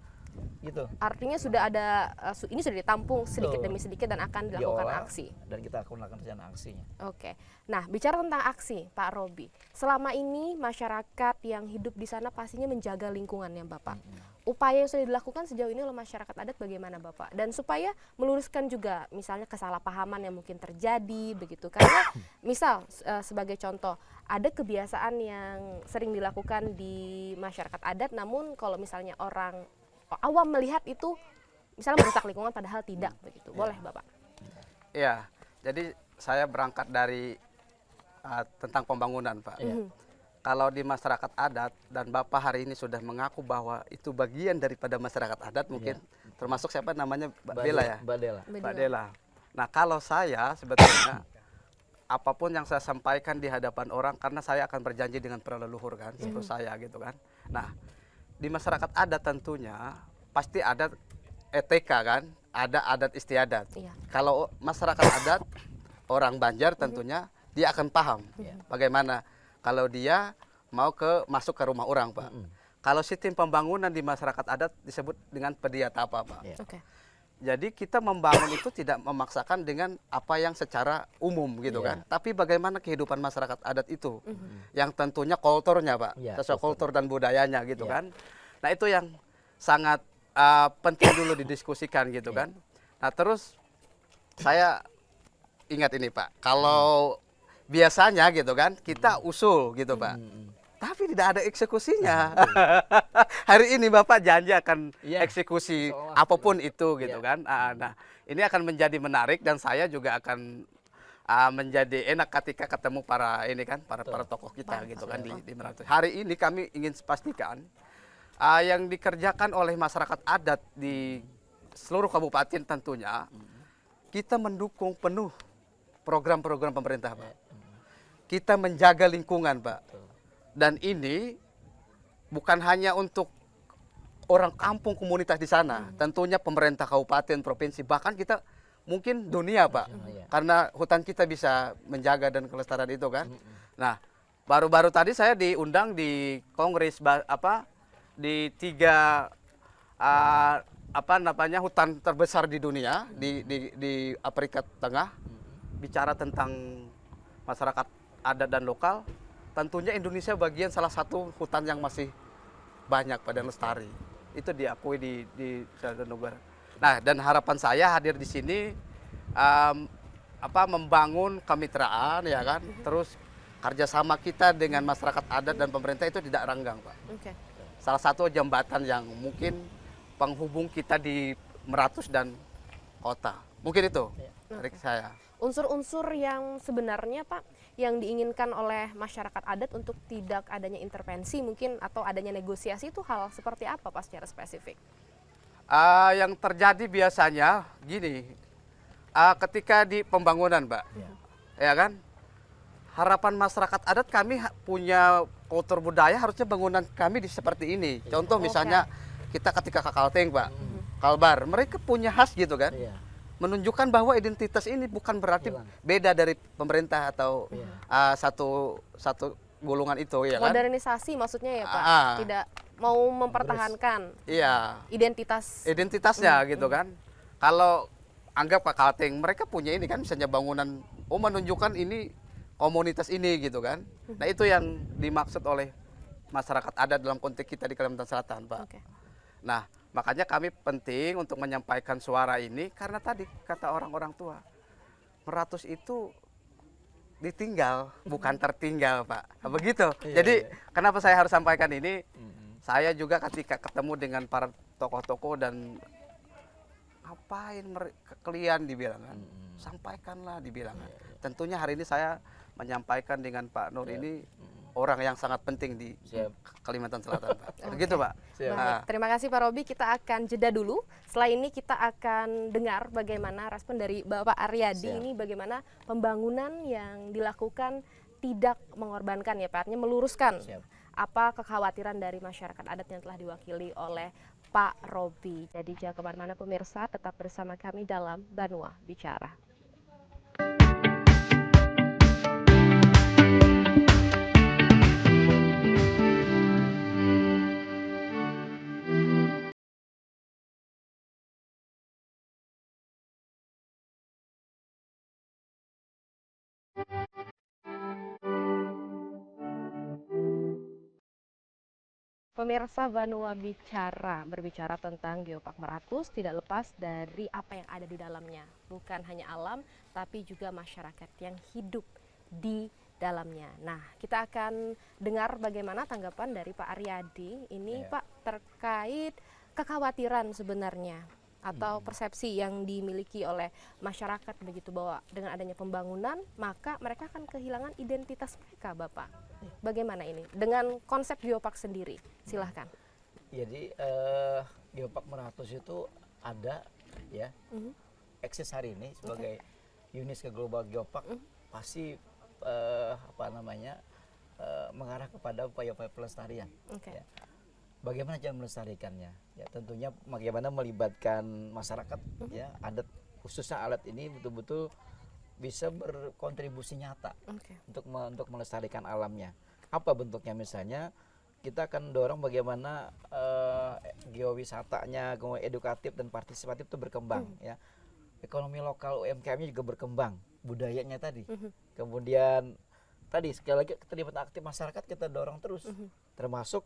gitu. Artinya sudah ada, ini sudah ditampung sedikit Betul. demi sedikit dan akan dilakukan Diolah, aksi. dan kita akan melakukan rencana aksinya. Oke, nah bicara tentang aksi Pak Robi, selama ini masyarakat yang hidup di sana pastinya menjaga lingkungannya Bapak. Upaya yang sudah dilakukan sejauh ini oleh masyarakat adat bagaimana Bapak? Dan supaya meluruskan juga misalnya kesalahpahaman yang mungkin terjadi begitu. Karena misal sebagai contoh, ada kebiasaan yang sering dilakukan di masyarakat adat, namun kalau misalnya orang awam melihat itu misalnya merusak lingkungan padahal tidak begitu. Boleh Bapak? Iya, jadi saya berangkat dari tentang pembangunan Pak. Kalau di masyarakat adat dan Bapak hari ini sudah mengaku bahwa itu bagian daripada masyarakat adat mungkin termasuk siapa namanya Mbak Dela ya? Mbak Dela. Nah kalau saya sebetulnya apapun yang saya sampaikan di hadapan orang karena saya akan berjanji dengan para leluhur kan, seperti saya gitu kan. Nah di masyarakat adat tentunya pasti ada etika kan, ada adat istiadat. Kalau masyarakat adat orang Banjar tentunya dia akan paham bagaimana kalau dia mau masuk ke rumah orang Pak. Kalau sistem pembangunan di masyarakat adat disebut dengan pediatapa Pak. Jadi kita membangun itu tidak memaksakan dengan apa yang secara umum gitu kan. Tapi bagaimana kehidupan masyarakat adat itu yang tentunya kulturnya Pak, sesuai kultur dan budayanya gitu kan. Nah itu yang sangat penting dulu didiskusikan gitu kan. Nah terus saya ingat ini Pak, kalau biasanya gitu kan kita usul gitu Pak, tapi tidak ada eksekusinya. Hari ini Bapak janji akan eksekusi apapun itu gitu kan. Nah ini akan menjadi menarik dan saya juga akan menjadi enak ketika ketemu para tokoh kita gitu kan di Meratus. Hari ini kami ingin pastikan yang dikerjakan oleh masyarakat adat di seluruh kabupaten tentunya kita mendukung penuh program-program pemerintah Pak. Kita menjaga lingkungan Pak. Dan ini bukan hanya untuk orang kampung komunitas di sana, tentunya pemerintah kabupaten, provinsi, bahkan kita mungkin dunia Pak. Karena hutan kita bisa menjaga dan kelestarian itu kan. Nah, baru-baru tadi saya diundang di kongres di 3 apa namanya hutan terbesar di dunia di Afrika Tengah. Bicara tentang masyarakat adat dan lokal, tentunya Indonesia bagian salah satu hutan yang masih banyak pada lestari. Itu diakui di negara. Nah, dan harapan saya hadir di sini membangun kemitraan ya kan, terus kerjasama kita dengan masyarakat adat dan pemerintah itu tidak renggang, Pak. Oke. Salah satu jembatan yang mungkin penghubung kita di Meratus dan kota. Mungkin itu dari saya. Unsur-unsur yang sebenarnya Pak yang diinginkan oleh masyarakat adat untuk tidak adanya intervensi mungkin atau adanya negosiasi itu hal seperti apa Pak secara spesifik? Yang terjadi biasanya gini, ketika di pembangunan, Mbak, ya kan, harapan masyarakat adat kami punya kultur budaya harusnya bangunan kami di seperti ini. Contoh misalnya kita ketika ke Kalteng, Pak, Kalbar, mereka punya khas gitu kan. Menunjukkan bahwa identitas ini bukan berarti beda dari pemerintah atau satu golongan itu ya kan. Modernisasi maksudnya ya Pak, tidak mau mempertahankan identitasnya gitu kan. Kalau anggap Pak Kalteng, mereka punya ini kan misalnya bangunan menunjukkan ini komunitas ini gitu kan. Nah, itu yang dimaksud oleh masyarakat adat dalam konteks kita di Kalimantan Selatan, Pak. Nah, makanya kami penting untuk menyampaikan suara ini karena tadi kata orang-orang tua, Meratus itu ditinggal, bukan tertinggal, Pak. Begitu. Jadi kenapa saya harus sampaikan ini? Saya juga ketika ketemu dengan para tokoh-tokoh dan ngapain kalian dibilang kan, sampaikanlah dibilang kan. Tentunya hari ini saya menyampaikan dengan Pak Nur ini orang yang sangat penting di Kalimantan Selatan, Pak. Begitu, Pak. Baik, terima kasih Pak Robi. Kita akan jeda dulu. Setelah ini kita akan dengar bagaimana respon dari Bapak Aryadi ini, bagaimana pembangunan yang dilakukan tidak mengorbankan ya Pak, artinya meluruskan apa kekhawatiran dari masyarakat adat yang telah diwakili oleh Pak Robi. Jadi jangan kemana-mana pemirsa, tetap bersama kami dalam Banua Bicara. Pemirsa Banua Bicara, berbicara tentang Geopark Meratus tidak lepas dari apa yang ada di dalamnya. Bukan hanya alam, tapi juga masyarakat yang hidup di dalamnya. Nah, kita akan dengar bagaimana tanggapan dari Pak Aryadi ini Pak terkait kekhawatiran sebenarnya atau persepsi yang dimiliki oleh masyarakat begitu bahwa dengan adanya pembangunan maka mereka akan kehilangan identitas mereka, Bapak. Bagaimana ini dengan konsep Geopark sendiri? Silahkan. Jadi Geopark Meratus itu ada ya, eksis hari ini sebagai UNESCO Global Geopark pasti mengarah kepada upaya-upaya pelestarian. Ya. Bagaimana cara melestarikannya? Ya tentunya bagaimana melibatkan masyarakat ya adat, khususnya alat ini betul-betul bisa berkontribusi nyata untuk melestarikan alamnya. Apa bentuknya? Misalnya kita akan dorong bagaimana geowisatanya, edukatif dan partisipatif itu berkembang ya. Ekonomi lokal UMKM-nya juga berkembang, budayanya tadi. Kemudian tadi sekali lagi keterlibatan aktif masyarakat kita dorong terus, termasuk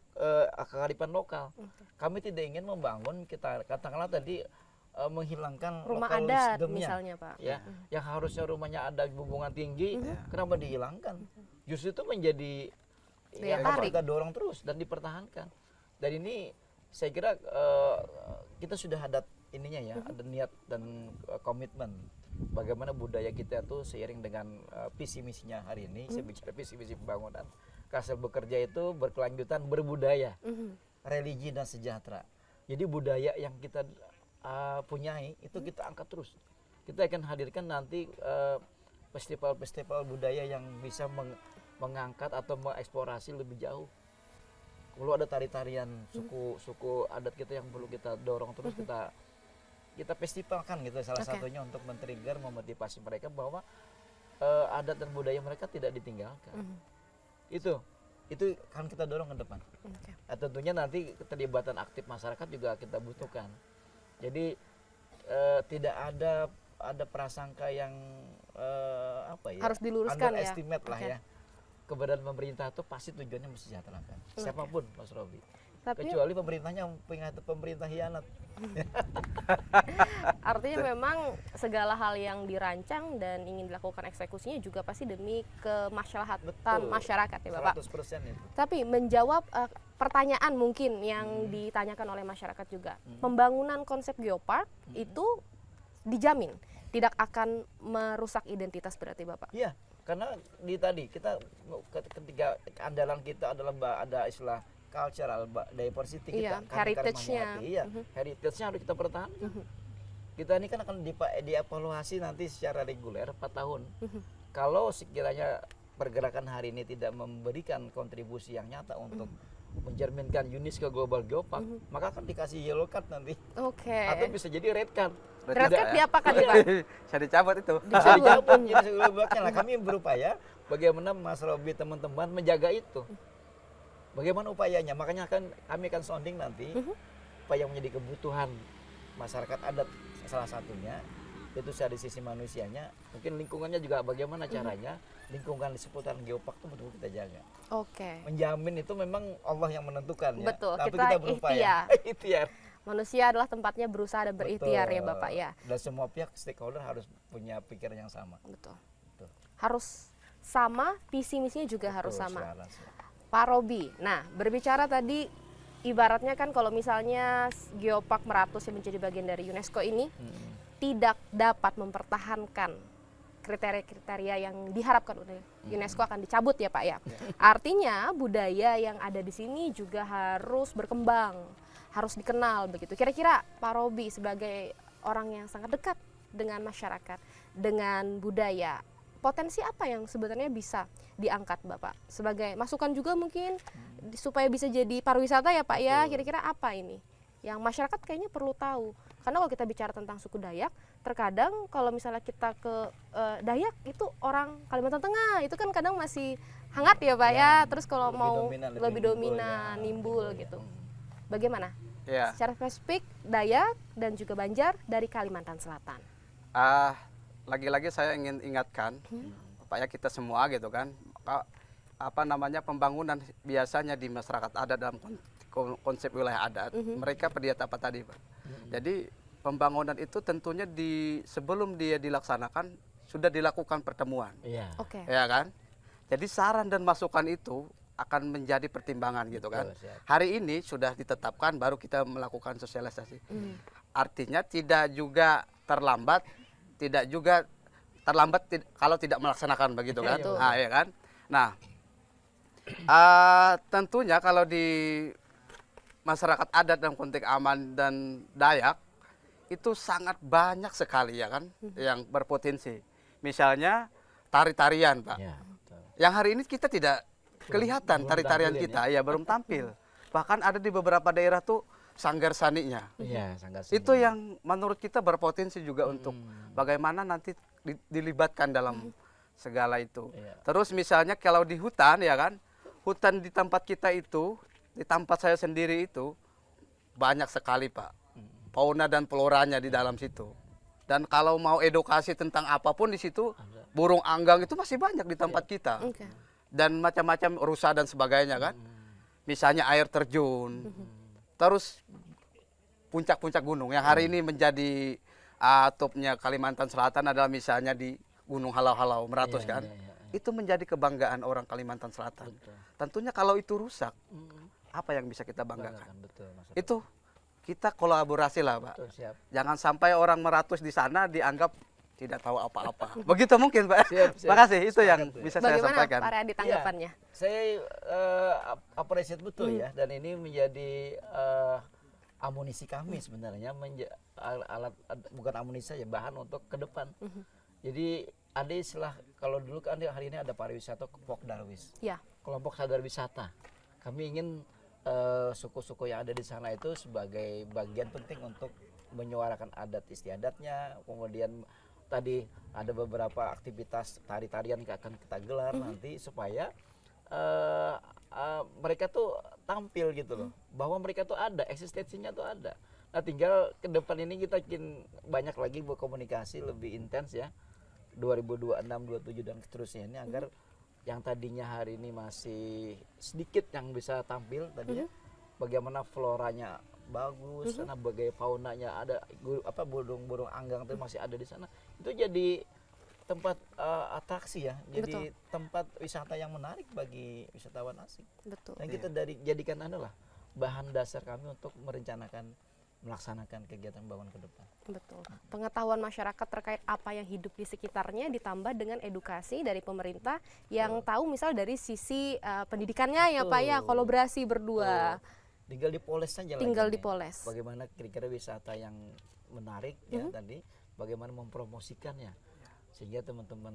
kearifan lokal. Kami tidak ingin membangun, kita katakanlah tadi menghilangkan rumah lokal adat wisdomnya, misalnya Pak. Ya, yang harusnya rumahnya ada hubungan tinggi, kenapa dihilangkan? Justru itu menjadi yang harus kita dorong terus dan dipertahankan. Dan ini saya kira kita sudah ada ininya ya, ada niat dan komitmen. Bagaimana budaya kita itu seiring dengan visi misinya hari ini, saya bicara visi misi pembangunan. Kasel bekerja itu berkelanjutan berbudaya, religi dan sejahtera. Jadi budaya yang kita punyai itu kita angkat terus. Kita akan hadirkan nanti festival-festival budaya yang bisa mengangkat atau mengeksplorasi lebih jauh. Kalau ada tari-tarian suku adat kita yang perlu kita dorong terus, kita festivalkan gitu salah satunya untuk men-trigger, memotivasi mereka bahwa adat dan budaya mereka tidak ditinggalkan. Itu kan kita dorong ke depan. Tentunya nanti keterlibatan aktif masyarakat juga kita butuhkan. Jadi tidak ada prasangka yang apa ya? Harus diluruskan ya? Underestimate lah Oke. ya. Keberadaan pemerintah itu pasti tujuannya mensejahterakan. Siapapun, Mas Robi. Tapi Kecuali pemerintahnya pemerintah hianat. artinya memang segala hal yang dirancang dan ingin dilakukan eksekusinya juga pasti demi kemaslahatan Betul. masyarakat ya Bapak. 100% itu. Tapi menjawab pertanyaan mungkin yang ditanyakan oleh masyarakat juga. Pembangunan konsep geopark itu dijamin tidak akan merusak identitas berarti Bapak. Iya, karena tadi kita ketika andalan kita adalah ada istilah cultural diversity Iya, kita, heritage-nya. Iya, heritage-nya harus kita pertahankan. Kita ini kan akan dievaluasi nanti secara reguler 4 tahun. Kalau sekiranya pergerakan hari ini tidak memberikan kontribusi yang nyata untuk mencerminkan UNESCO Global Geopark, maka akan dikasih yellow card nanti. Oke. Atau bisa jadi red card. Red card ya? diapakan nih Pak? Saya dicabut itu. Bisa dijawab UNESCO Global Geoparknya lah. Kami berupaya bagaimana Mas Robi teman-teman menjaga itu. Bagaimana upayanya? Makanya kami akan sounding nanti apa yang menjadi kebutuhan masyarakat adat salah satunya itu dari sisi manusianya, mungkin lingkungannya juga bagaimana caranya lingkungan di seputaran geopark itu betul kita jaga. Oke. Menjamin itu memang Allah yang menentukan ya. Betul, Tapi kita kita berupaya. Ikhtiar. Manusia adalah tempatnya berusaha dan berikhtiar ya Betul. Bapak ya. Dan semua pihak stakeholder harus punya pikiran yang sama. Betul. Betul. Harus sama, visi misinya juga harus Betul, sama. searah. Pak Robi, nah berbicara tadi ibaratnya kan kalau misalnya Geopark Meratus yang menjadi bagian dari UNESCO ini tidak dapat mempertahankan kriteria-kriteria yang diharapkan oleh UNESCO akan dicabut ya Pak ya. Artinya budaya yang ada di sini juga harus berkembang, harus dikenal begitu. Kira-kira Pak Robi sebagai orang yang sangat dekat dengan masyarakat, dengan budaya, potensi apa yang sebenarnya bisa diangkat Bapak? Sebagai masukan juga mungkin supaya bisa jadi pariwisata ya Pak ya, kira-kira apa ini yang masyarakat kayaknya perlu tahu? Karena kalau kita bicara tentang suku Dayak, terkadang kalau misalnya kita ke Dayak itu orang Kalimantan Tengah, itu kan kadang masih hangat ya Pak ya, terus kalau lebih mau dominan, lebih dominan, ya. nimbul gitu. Bagaimana? Ya. Secara spesifik Dayak dan juga Banjar dari Kalimantan Selatan. Lagi-lagi saya ingin ingatkan supaya kita semua gitu kan, apa namanya pembangunan biasanya di masyarakat adat dalam konsep wilayah adat, mereka pegiat apa tadi Pak. Jadi pembangunan itu tentunya sebelum dia dilaksanakan sudah dilakukan pertemuan, Iya. Oke. ya kan? Jadi saran dan masukan itu akan menjadi pertimbangan gitu kan. Betul, siap. Hari ini sudah ditetapkan, baru kita melakukan sosialisasi. Artinya tidak juga terlambat, tidak juga terlambat kalau tidak melaksanakan begitu kan. Betul. Nah, ya kan. Nah, tentunya kalau di masyarakat adat dalam konteks aman dan Dayak itu sangat banyak sekali ya kan yang berpotensi. Misalnya tari-tarian Pak. Ya, betul. Yang hari ini kita tidak kelihatan belum tari-tarian tampilin kita, ya belum tampil. Bahkan ada di beberapa daerah tuh sanggar saninya. Iya, sangat Itu yang menurut kita berpotensi juga untuk bagaimana nanti dilibatkan dalam segala itu. Iya. Terus misalnya kalau di hutan ya kan, hutan di tempat kita itu, di tempat saya sendiri itu banyak sekali Pak, fauna dan floranya di dalam situ. Dan kalau mau edukasi tentang apapun di situ, burung anggang itu masih banyak di tempat kita. Oke. Dan macam-macam rusa dan sebagainya kan. Misalnya air terjun. Terus puncak-puncak gunung yang hari ini menjadi topnya Kalimantan Selatan adalah misalnya di Gunung Halau-Halau Meratus Iya, kan. iya, iya. Itu menjadi kebanggaan orang Kalimantan Selatan. Betul. Tentunya kalau itu rusak, apa yang bisa kita banggakan? Betul, Mas. Itu kita kolaborasi lah Pak. Betul, siap. Jangan sampai orang Meratus di sana dianggap tidak tahu apa-apa. Begitu mungkin Pak. Siap, siap. Makasih, itu yang Sepakat, bisa saya Bagaimana sampaikan. Pak Riyadi tanggapannya? Saya appreciate betul ya, dan ini menjadi amunisi kami sebenarnya, alat bukan amunisi saja, bahan untuk ke depan. Jadi ada istilah, kalau dulu kan hari ini ada pariwisata kelompok darwis, Ya. kelompok sadar wisata. Kami ingin suku-suku yang ada di sana itu sebagai bagian penting untuk menyuarakan adat istiadatnya. Kemudian tadi ada beberapa aktivitas tari-tarian yang akan kita gelar nanti supaya mereka tuh tampil gitu loh, bahwa mereka tuh ada, eksistensinya tuh ada. Nah, tinggal ke depan ini kita ingin banyak lagi berkomunikasi lebih intens ya. 2026, 27 dan seterusnya ini agar yang tadinya hari ini masih sedikit yang bisa tampil tadi ya. Bagaimana floranya bagus, karena bagai faunanya ada burung-burung anggang itu masih ada di sana. Itu jadi tempat atraksi ya. Jadi tempat wisata yang menarik bagi wisatawan asing. Betul. Dan kita jadikan adalah bahan dasar kami untuk melaksanakan kegiatan pembangunan ke depan. Betul. Pengetahuan masyarakat terkait apa yang hidup di sekitarnya ditambah dengan edukasi dari pemerintah yang tahu misal dari sisi pendidikannya ya Pak ya, kolaborasi berdua. Tinggal dipoles saja. Tinggal lagi nih. dipoles. Bagaimana kira-kira wisata yang menarik ya tadi, bagaimana mempromosikannya sehingga teman-teman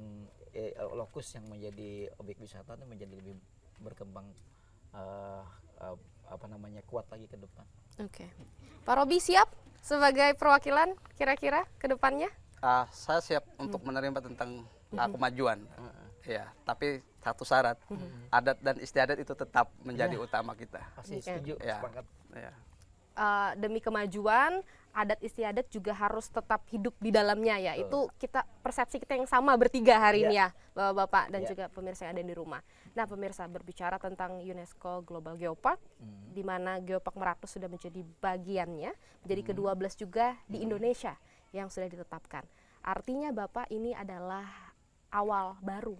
lokus yang menjadi objek wisata itu menjadi lebih berkembang kuat lagi ke depan. Oke. Pak Robi siap sebagai perwakilan kira-kira ke depannya? Saya siap untuk menerima tentang kemajuan. Ya, tapi satu syarat, adat dan istiadat itu tetap menjadi utama kita. Pasti setuju, Ya. sepakat. Ya. Demi kemajuan, adat istiadat juga harus tetap hidup di dalamnya ya. Itu persepsi kita yang sama bertiga hari ini ya, Bapak-bapak dan juga pemirsa yang ada di rumah. Nah, pemirsa, berbicara tentang UNESCO Global Geopark, di mana Geopark Meranti sudah menjadi bagiannya, menjadi ke-12 juga di Indonesia yang sudah ditetapkan. Artinya Bapak ini adalah awal baru,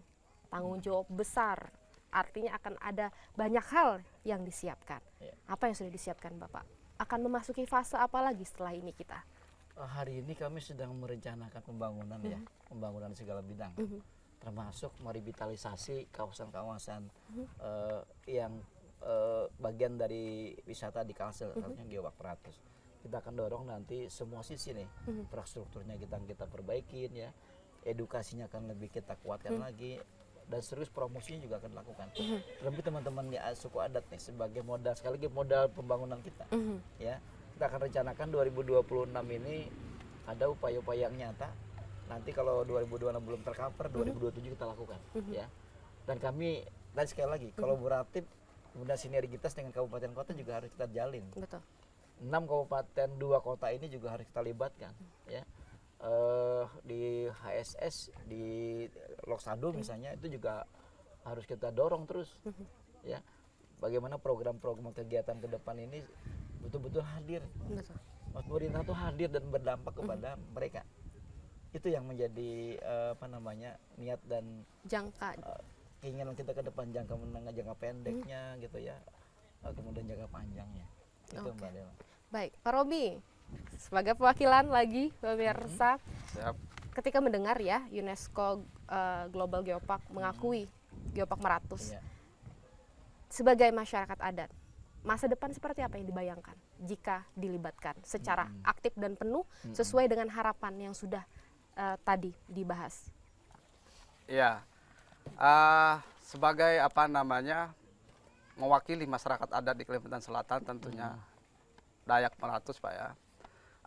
tanggung jawab besar. Artinya akan ada banyak hal yang disiapkan. Apa yang sudah disiapkan Bapak? Akan memasuki fase apa lagi setelah ini kita? Hari ini kami sedang merencanakan pembangunan ya, pembangunan segala bidang, termasuk merevitalisasi kawasan-kawasan yang bagian dari wisata di Kalsel, artinya Geopark Meranti. Kita akan dorong nanti semua sisi nih, infrastrukturnya kita perbaikin ya, edukasinya akan lebih kita kuatkan lagi, dan serius promosinya juga akan dilakukan. Tapi teman-teman ya suku adat nih sebagai modal, sekali lagi modal pembangunan kita. Ya, kita akan rencanakan 2026 ini ada upaya-upaya yang nyata. Nanti kalau 2026 belum tercover, 2027 kita lakukan. Ya, dan kami tadi sekali lagi kolaboratif, kemudian sinergitas dengan kabupaten kota juga harus kita jalin. Betul. 6 kabupaten 2 kota ini juga harus kita libatkan. Ya. Di HSS di Loksado misalnya itu juga harus kita dorong terus ya, bagaimana program-program kegiatan ke depan ini betul-betul hadir. Betul. Pemerintah tuh hadir dan berdampak kepada mereka, itu yang menjadi niat dan Jangka keinginan kita ke depan, jangka menengah, jangka pendeknya gitu ya, kemudian jangka panjangnya itu Mbak Dela. Baik, Pak Robi sebagai perwakilan lagi pemirsa, ketika mendengar ya UNESCO Global Geopark mengakui Geopark Meranti sebagai masyarakat adat, masa depan seperti apa yang dibayangkan jika dilibatkan secara aktif dan penuh sesuai dengan harapan yang sudah tadi dibahas? Ya, sebagai mewakili masyarakat adat di Kalimantan Selatan tentunya Dayak Meranti Pak ya.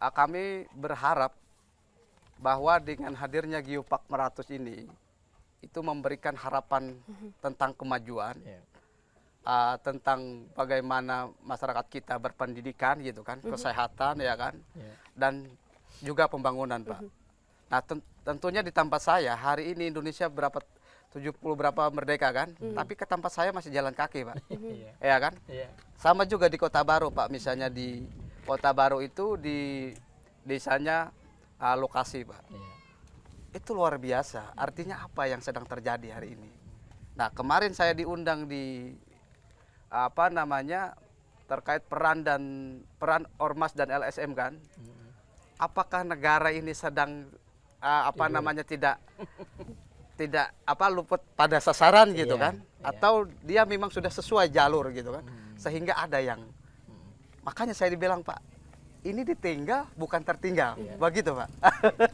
Kami berharap bahwa dengan hadirnya Geopark Meranti ini itu memberikan harapan tentang kemajuan, tentang bagaimana masyarakat kita berpendidikan gitu kan, kesehatan ya kan, dan juga pembangunan Pak. Nah tentunya di tempat saya hari ini Indonesia 70 berapa merdeka kan, tapi ke tempat saya masih jalan kaki Pak, ya kan. Sama juga di Kota Baru Pak, misalnya di Kota Baru itu di desanya lokasi Pak. Itu luar biasa. Artinya apa yang sedang terjadi hari ini. Nah kemarin saya diundang di terkait peran Ormas dan LSM kan. Apakah negara ini sedang tidak luput pada sasaran gitu kan? Atau dia memang sudah sesuai jalur gitu kan? Sehingga ada yang makanya saya dibilang Pak, ini ditinggal bukan tertinggal, begitu Pak.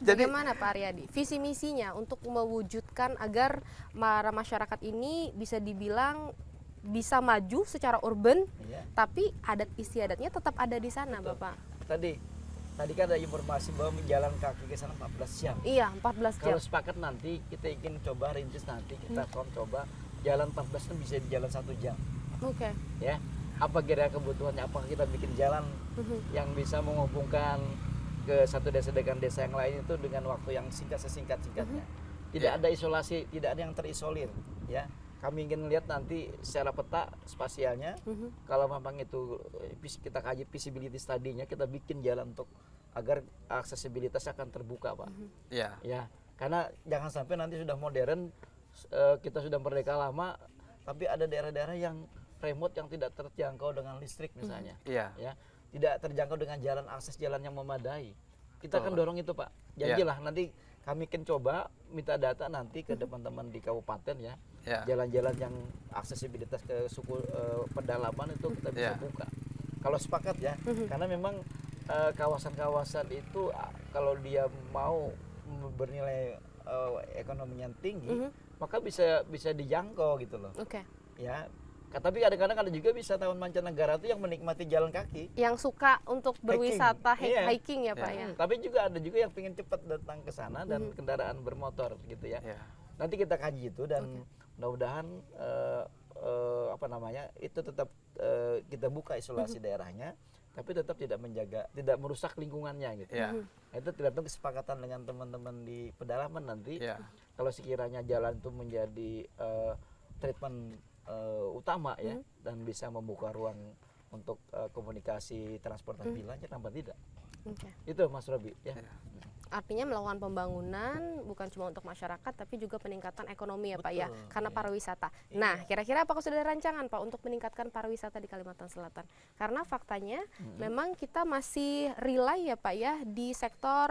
Jadi bagaimana Pak Aryadi visi misinya untuk mewujudkan agar masyarakat ini bisa dibilang bisa maju secara urban, tapi adat istiadatnya tetap ada di sana, Bapak. Tadi kan ada informasi bahwa menjalan kaki ke sana 14 jam. Iya, 14 jam. Kalau sepakat nanti kita ingin coba rintis nanti kita coba jalan 14 itu bisa di jalan 1 jam. Oke. Ya. apa kira kebutuhannya, apakah kita bikin jalan yang bisa menghubungkan ke satu desa dengan desa yang lain itu dengan waktu yang sesingkat-singkatnya. Tidak ada isolasi, tidak ada yang terisolir, ya. Kami ingin lihat nanti secara peta spasialnya, kalau memang itu kita kaji feasibility study-nya, kita bikin jalan untuk agar aksesibilitas akan terbuka, Pak. Ya. Ya, karena jangan sampai nanti sudah modern, kita sudah merdeka lama, tapi ada daerah-daerah yang remote yang tidak terjangkau dengan listrik misalnya. Iya. Ya, tidak terjangkau dengan jalan, akses jalan yang memadai. Kita akan dorong itu, Pak. Janjilah nanti kami akan coba minta data nanti ke teman-teman di kabupaten ya. Jalan-jalan yang aksesibilitas ke suku pedalaman itu kita bisa buka. Kalau sepakat ya, karena memang kawasan-kawasan itu kalau dia mau bernilai ekonominya tinggi, maka bisa dijangkau gitu loh. Oke. Ya. Tapi kadang-kadang ada juga wisatawan mancanegara itu yang menikmati jalan kaki. Yang suka untuk berwisata Iya. hiking ya Pak ya. Tapi juga ada juga yang ingin cepat datang ke sana dan kendaraan bermotor gitu ya. Nanti kita kaji itu dan mudah-mudahan apa namanya itu tetap kita buka isolasi daerahnya, tapi tetap tidak merusak lingkungannya gitu. Itu tergantung kesepakatan dengan teman-teman di pedalaman nanti. Kalau sekiranya jalan itu menjadi treatment utama ya dan bisa membuka ruang untuk komunikasi transportasi lancar, kenapa tidak? Itu Mas Robi ya. Artinya melakukan pembangunan bukan cuma untuk masyarakat tapi juga peningkatan ekonomi ya Pak ya, karena pariwisata. Nah, kira-kira apakah sudah ada rancangan Pak untuk meningkatkan pariwisata di Kalimantan Selatan? Karena faktanya memang kita masih rely ya Pak ya di sektor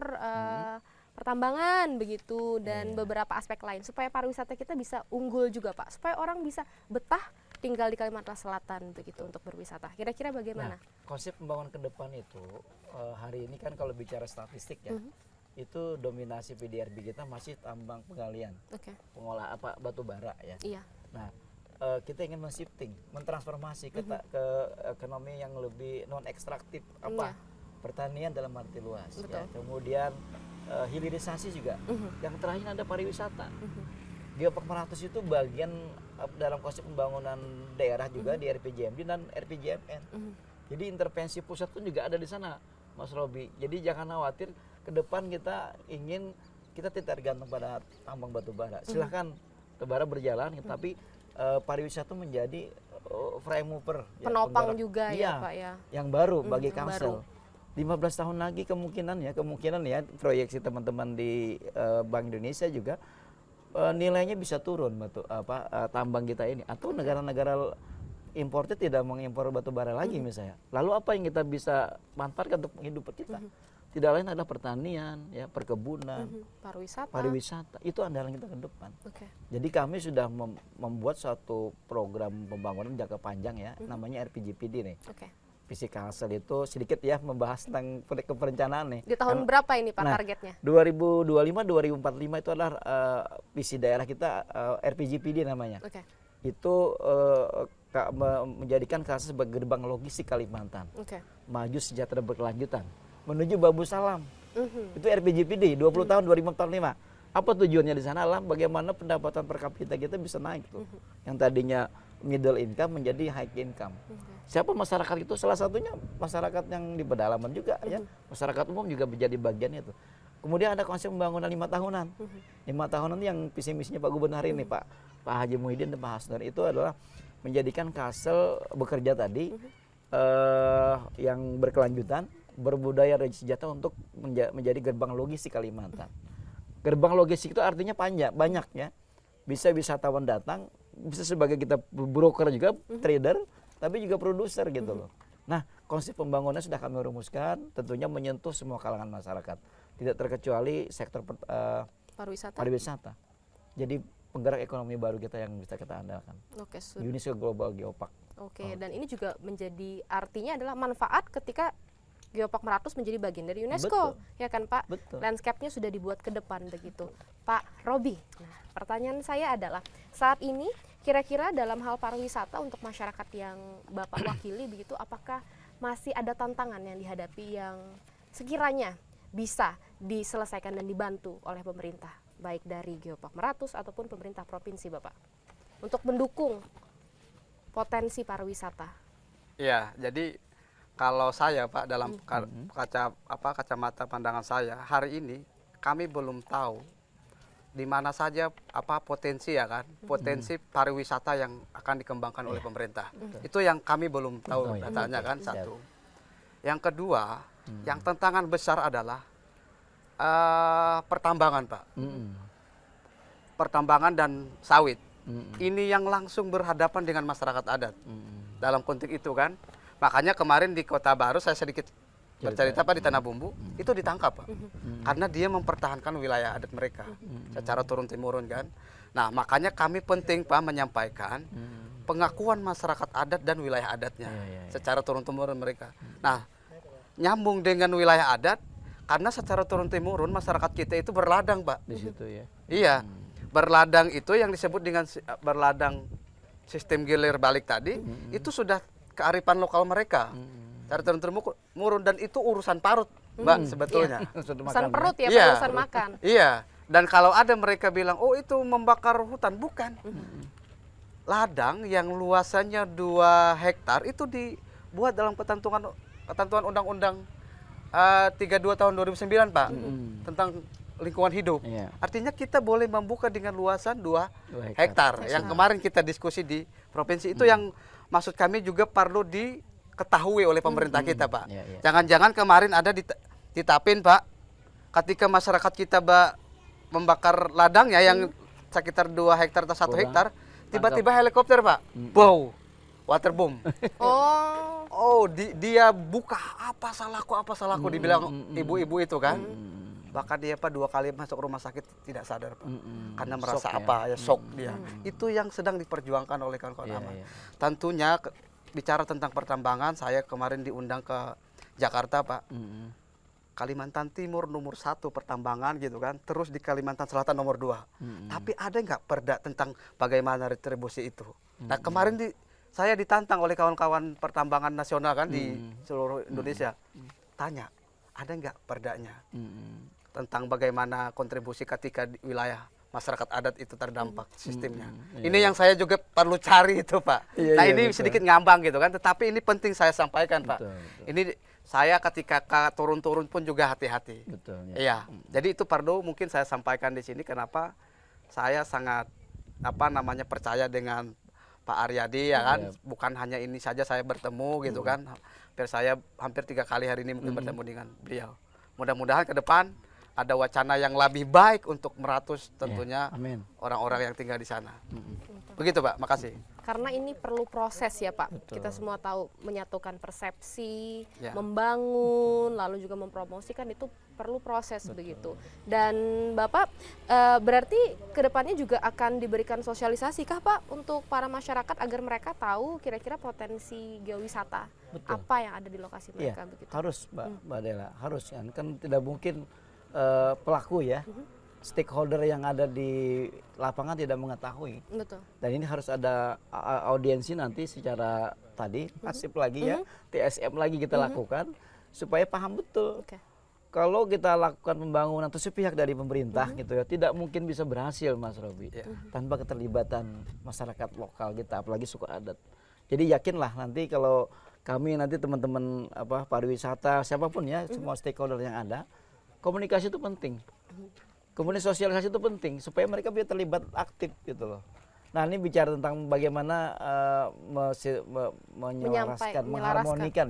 pertambangan begitu dan beberapa aspek lain supaya pariwisata kita bisa unggul juga Pak, supaya orang bisa betah tinggal di Kalimantan Selatan begitu untuk berwisata. Kira-kira bagaimana? Nah, konsep pembangunan ke depan itu hari ini kan kalau bicara statistik ya, itu dominasi PDRB kita masih tambang penggalian, pengolah batu bara ya. Nah, kita ingin men-shifting, mentransformasi ke ekonomi yang lebih non ekstraktif pertanian dalam arti luas ya. Kemudian hilirisasi juga. Yang terakhir ada pariwisata. Geopark Meratus itu bagian dalam konsep pembangunan daerah juga di RPJMD dan RPJMN. Jadi intervensi pusat pun juga ada di sana, Mas Robi. Jadi jangan khawatir, ke depan kita tidak tergantung pada tambang batu bara. Silahkan bara berjalan, tapi pariwisata menjadi frame mover. Penopang juga ya Pak ya. Yang baru bagi Kalsel. 15 tahun lagi kemungkinan ya proyeksi teman-teman di Bank Indonesia juga nilainya bisa turun tambang kita ini, atau negara-negara importer tidak mengimpor batu bara lagi misalnya. Lalu apa yang kita bisa manfaatkan untuk menghidupi kita? Tidak lain adalah pertanian, ya, perkebunan, pariwisata. Itu andalan kita ke depan. Jadi kami sudah membuat suatu program pembangunan jangka panjang ya, namanya RPJPD nih. Visi Kalsel itu sedikit ya membahas tentang perencanaan nih. Di tahun berapa ini Pak targetnya? 2025-2045 itu adalah visi daerah kita, RPJPD namanya. Itu menjadikan Kalsel sebagai gerbang logistik Kalimantan. Maju sejahtera berkelanjutan menuju Babu Salam. Itu RPJPD 20 tahun 2045. Apa tujuannya di sana adalah bagaimana pendapatan per kapita kita bisa naik tuh. Yang tadinya middle income menjadi high income. Siapa masyarakat itu? Salah satunya masyarakat yang di pedalaman juga ya. Masyarakat umum juga menjadi bagian itu. Kemudian ada konsep pembangunan 5 tahunan. 5 tahunan yang visi misinya Pak Gubernur hari ini, Pak Haji Muhyiddin dan Pak Hasdar, itu adalah menjadikan Kalsel bekerja tadi yang berkelanjutan, berbudaya dan sejahtera untuk menjadi gerbang logistik Kalimantan. Gerbang logistik itu artinya banyak ya. Bisa wisatawan datang, bisa sebagai kita broker juga, trader, tapi juga produser gitu loh. Nah, konsep pembangunan sudah kami rumuskan, tentunya menyentuh semua kalangan masyarakat, tidak terkecuali sektor pariwisata. Jadi penggerak ekonomi baru kita yang bisa kita andalkan. UNESCO Global Geopark. Dan ini juga menjadi artinya adalah manfaat ketika Geopark Meratus menjadi bagian dari UNESCO, ya kan Pak? Landscape-nya sudah dibuat ke depan begitu. Pak Robi, nah pertanyaan saya adalah saat ini kira-kira dalam hal pariwisata untuk masyarakat yang Bapak wakili begitu, apakah masih ada tantangan yang dihadapi yang sekiranya bisa diselesaikan dan dibantu oleh pemerintah, baik dari Geopark Meratus ataupun pemerintah provinsi Bapak, untuk mendukung potensi pariwisata? Iya, jadi kalau saya Pak dalam kacamata pandangan saya hari ini kami belum tahu di mana saja potensi ya kan, potensi pariwisata yang akan dikembangkan oleh pemerintah. Itu yang kami belum tahu datanya kan, satu. Yang kedua, yang tantangan besar adalah pertambangan Pak. Pertambangan dan sawit. Ini yang langsung berhadapan dengan masyarakat adat. Dalam konteks itu kan. Makanya kemarin di Kota Baru saya sedikit bercerita Pak di Tanah Bumbu, itu ditangkap Pak. Karena dia mempertahankan wilayah adat mereka secara turun-temurun kan. Nah, makanya kami penting Pak menyampaikan pengakuan masyarakat adat dan wilayah adatnya secara turun-temurun mereka. Nah, nyambung dengan wilayah adat karena secara turun-temurun masyarakat kita itu berladang Pak. Di situ ya. Iya. Berladang itu yang disebut dengan berladang sistem gilir balik tadi, itu sudah kearifan lokal mereka. Cara turun-temurun dan itu urusan parut, Mbak, sebetulnya. Urusan perut ya, Iya. urusan makan. Iya. Dan kalau ada mereka bilang, "Oh, itu membakar hutan." Bukan. Ladang yang luasannya 2 hektar itu dibuat dalam ketentuan Undang-Undang 32 tahun 2009, Pak. Tentang lingkungan hidup. Iya. Artinya kita boleh membuka dengan luasan 2 hektar. Yang kemarin kita diskusi di provinsi itu yang maksud kami juga perlu diketahui oleh pemerintah kita, Pak. Jangan-jangan kemarin ada ditapin, Pak, ketika masyarakat kita membakar ladang ya yang sekitar 2 hektar atau 1 hektar, tiba-tiba helikopter, Pak. Wow, waterboom. Dia buka apa salahku dibilang ibu-ibu itu kan. Bahkan dia Pak 2 kali masuk rumah sakit tidak sadar Pak. Karena merasa shock dia. Itu yang sedang diperjuangkan oleh kawan-kawan aman. Tentunya bicara tentang pertambangan, saya kemarin diundang ke Jakarta Pak. Kalimantan Timur nomor 1 pertambangan gitu kan. Terus di Kalimantan Selatan nomor 2. Tapi ada nggak perda tentang bagaimana retribusi itu? Nah kemarin saya ditantang oleh kawan-kawan pertambangan nasional kan di seluruh Indonesia. Tanya, ada nggak perdanya? Tentang bagaimana kontribusi ketika di wilayah masyarakat adat itu terdampak sistemnya. Ini yang saya juga perlu cari itu Pak. Ini sedikit ngambang gitu kan, tetapi ini penting saya sampaikan Pak. Ini saya ketika turun-turun pun juga hati-hati. Iya, jadi itu perlu mungkin saya sampaikan di sini kenapa saya sangat percaya dengan Pak Aryadi ya kan. Bukan hanya ini saja saya bertemu gitu kan. Saya hampir 3 kali hari ini mungkin bertemu dengan beliau. Mudah-mudahan ke depan ada wacana yang lebih baik untuk Meratus tentunya orang-orang yang tinggal di sana. Begitu Pak, makasih. Karena ini perlu proses ya Pak. Kita semua tahu menyatukan persepsi, membangun, lalu juga mempromosikan itu perlu proses begitu. Dan Bapak berarti kedepannya juga akan diberikan sosialisasi kah Pak untuk para masyarakat agar mereka tahu kira-kira potensi geowisata apa yang ada di lokasi mereka begitu. Harus Mbak Dela, harus kan tidak mungkin pelaku ya, stakeholder yang ada di lapangan tidak mengetahui. Betul. Dan ini harus ada audiensi nanti secara masif lagi ya, TSM lagi kita lakukan supaya paham betul. Kalau kita lakukan pembangunan atau sepihak dari pemerintah gitu ya, tidak mungkin bisa berhasil Mas Robi tanpa keterlibatan masyarakat lokal kita, apalagi suku adat. Jadi yakinlah nanti kalau kami nanti teman-teman pariwisata siapapun ya, semua stakeholder yang ada, komunikasi itu penting. Kemudian sosialisasi itu penting supaya mereka bisa terlibat aktif gitu loh. Nah ini bicara tentang bagaimana mengharmonikan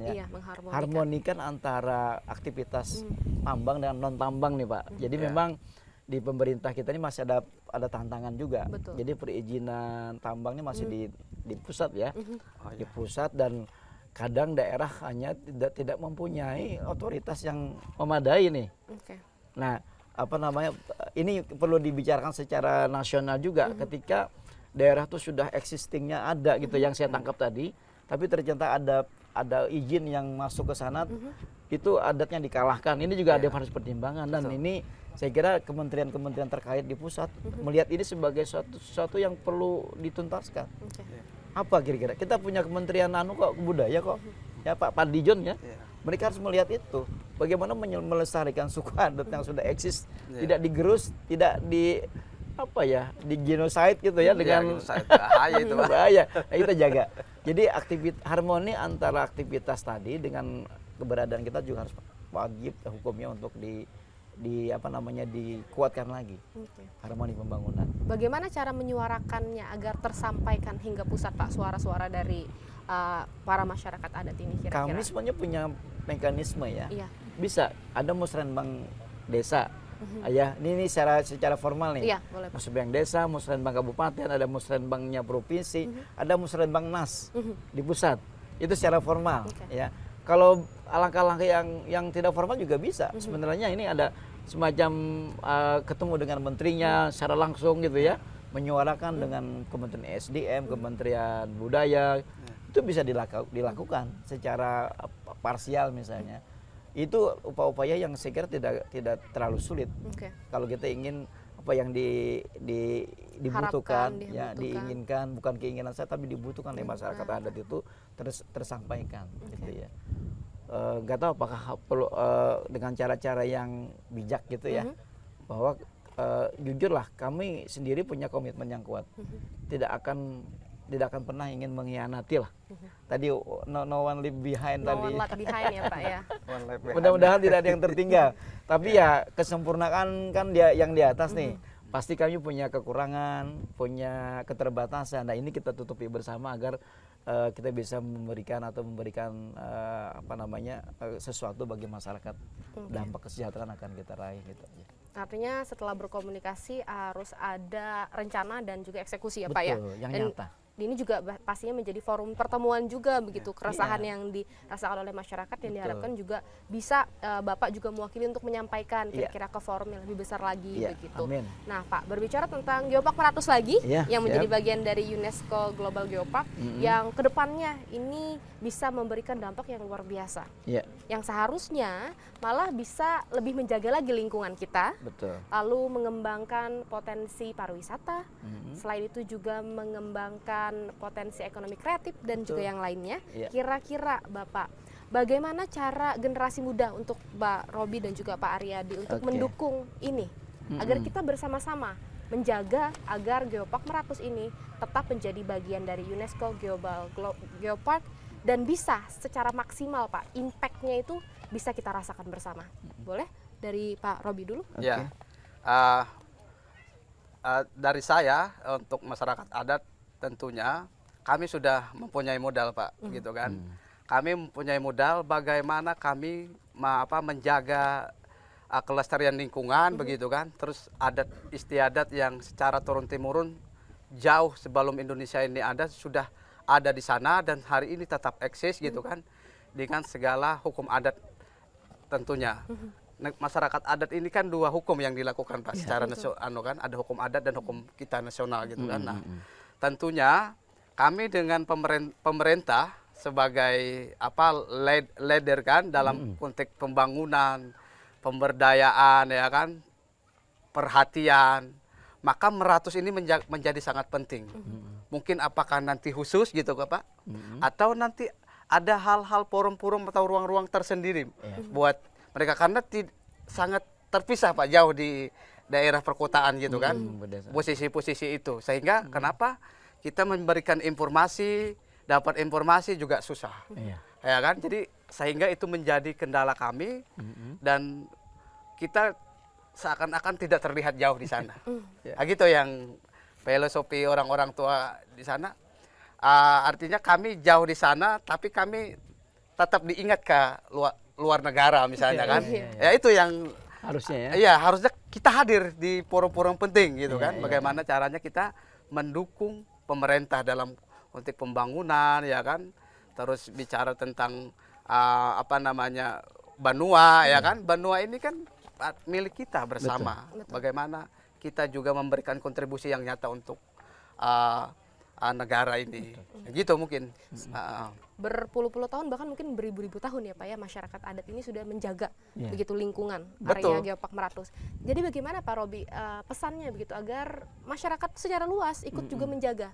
harmonikan antara aktivitas tambang dan non tambang nih Pak. Jadi memang di pemerintah kita ini masih ada tantangan juga. Jadi perizinan tambang ini masih di pusat ya, di pusat dan kadang daerah hanya tidak mempunyai otoritas yang memadai nih. Nah, ini perlu dibicarakan secara nasional juga ketika daerah itu sudah existingnya ada gitu yang saya tangkap tadi, tapi ternyata ada izin yang masuk ke sana itu adatnya dikalahkan. Ini juga ada harus pertimbangan dan ini saya kira kementerian-kementerian terkait di pusat melihat ini sebagai sesuatu yang perlu dituntaskan. Apa kira-kira? Kita punya kementerian budaya kok. Ya Pak Dijon ya. Mereka harus melihat itu. Bagaimana melestarikan suku adat yang sudah eksis, tidak digerus, tidak di di genocide gitu ya dengan bahaya itu. Bahaya. Nah, kita jaga. Jadi harmoni antara aktivitas tadi dengan keberadaan kita juga harus wajib hukumnya untuk dikuatkan lagi. Oke. Harmoni pembangunan. Bagaimana cara menyuarakannya agar tersampaikan hingga pusat Pak suara-suara dari para masyarakat adat ini kira-kira? Kami semuanya punya mekanisme ya. Iya. Bisa ada musrenbang desa. Ya, ini secara formal nih. Iya, boleh Pak. Musrenbang desa, musrenbang kabupaten, ada musrenbangnya provinsi, ada musrenbang nas di pusat. Itu secara formal, Oke. ya. Kalau langkah-langkah yang tidak formal juga bisa. Sebenarnya ini ada semacam ketemu dengan menterinya secara langsung gitu ya, menyuarakan dengan Kementerian SDM, Kementerian Budaya, itu bisa dilakukan secara parsial misalnya. Itu upaya-upaya yang saya kira tidak terlalu sulit. Oke. Kalau kita ingin apa yang dibutuhkan, ya diinginkan, bukan keinginan saya tapi dibutuhkan oleh masyarakat adat itu tersampaikan, gitu ya. Nggak tahu apakah perlu dengan cara-cara yang bijak gitu ya, bahwa jujurlah kami sendiri punya komitmen yang kuat, tidak akan pernah ingin mengkhianati lah. Tadi no one leave behind No tadi. one left behind ya Pak ya. Mudah-mudahan tidak ada yang tertinggal. Tapi ya kesempurnaan kan dia yang di atas nih. Pasti kami punya kekurangan, punya keterbatasan. Nah ini kita tutupi bersama agar kita bisa memberikan sesuatu bagi masyarakat. Dampak kesejahteraan akan kita raih gitu. Artinya setelah berkomunikasi harus ada rencana dan juga eksekusi ya Pak ya. Betul, yang Dan nyata. ini juga pastinya menjadi forum pertemuan juga begitu, keresahan yang dirasakan oleh masyarakat yang diharapkan juga bisa Bapak juga mewakili untuk menyampaikan kira-kira ke forum yang lebih besar lagi begitu. Amin. Nah Pak, berbicara tentang Geopark Meratus lagi yang menjadi siap. bagian dari UNESCO Global Geopark yang kedepannya ini bisa memberikan dampak yang luar biasa. Iya, Yang seharusnya malah bisa lebih menjaga lagi lingkungan kita, betul. lalu mengembangkan potensi pariwisata, selain itu juga mengembangkan potensi ekonomi kreatif dan juga yang lainnya. Iya. Kira-kira Bapak, bagaimana cara generasi muda untuk Pak Robi dan juga Pak Aryadi untuk mendukung ini agar kita bersama-sama menjaga agar Geopark Meratus ini tetap menjadi bagian dari UNESCO Global Geopark dan bisa secara maksimal Pak, impact-nya itu bisa kita rasakan bersama. Boleh dari Pak Robi dulu? Ya, dari saya untuk masyarakat adat tentunya kami sudah mempunyai modal Pak, gitu kan. Kami mempunyai modal bagaimana kami menjaga kelestarian lingkungan, begitu kan. Terus adat istiadat yang secara turun-temurun jauh sebelum Indonesia ini ada sudah ada di sana dan hari ini tetap eksis gitu kan, dengan segala hukum adat tentunya. Masyarakat adat ini kan dua hukum yang dilakukan Pak secara nasional kan, ada hukum adat dan hukum kita nasional gitu kan. Nah, tentunya kami dengan pemerintah sebagai leader kan dalam konteks pembangunan, pemberdayaan ya kan, perhatian, maka Meratus ini menjadi sangat penting. Mungkin apakah nanti khusus gitu Pak, atau nanti ada hal-hal forum-forum atau ruang-ruang tersendiri buat mereka karena sangat terpisah Pak, jauh di daerah perkotaan gitu kan, posisi-posisi itu. Sehingga kenapa kita memberikan informasi, dapat informasi juga susah, ya kan? Jadi sehingga itu menjadi kendala kami dan kita seakan-akan tidak terlihat jauh di sana. Nah, gitu yang filosofi orang-orang tua di sana. Artinya kami jauh di sana, tapi kami tetap diingat ke luar negara misalnya kan. Ya itu yang Harusnya ya. Iya, harusnya kita hadir di forum-forum penting gitu kan. Bagaimana caranya kita mendukung pemerintah dalam konteks pembangunan ya kan. Terus bicara tentang Banua ya kan. Banua ini kan milik kita bersama. Betul. Bagaimana kita juga memberikan kontribusi yang nyata untuk negara ini. Gitu mungkin. Berpuluh-puluh tahun bahkan mungkin beribu-ribu tahun ya Pak ya, masyarakat adat ini sudah menjaga begitu lingkungan Betul. area Geopark Meratus. Jadi bagaimana Pak Robi pesannya begitu agar masyarakat secara luas ikut juga menjaga?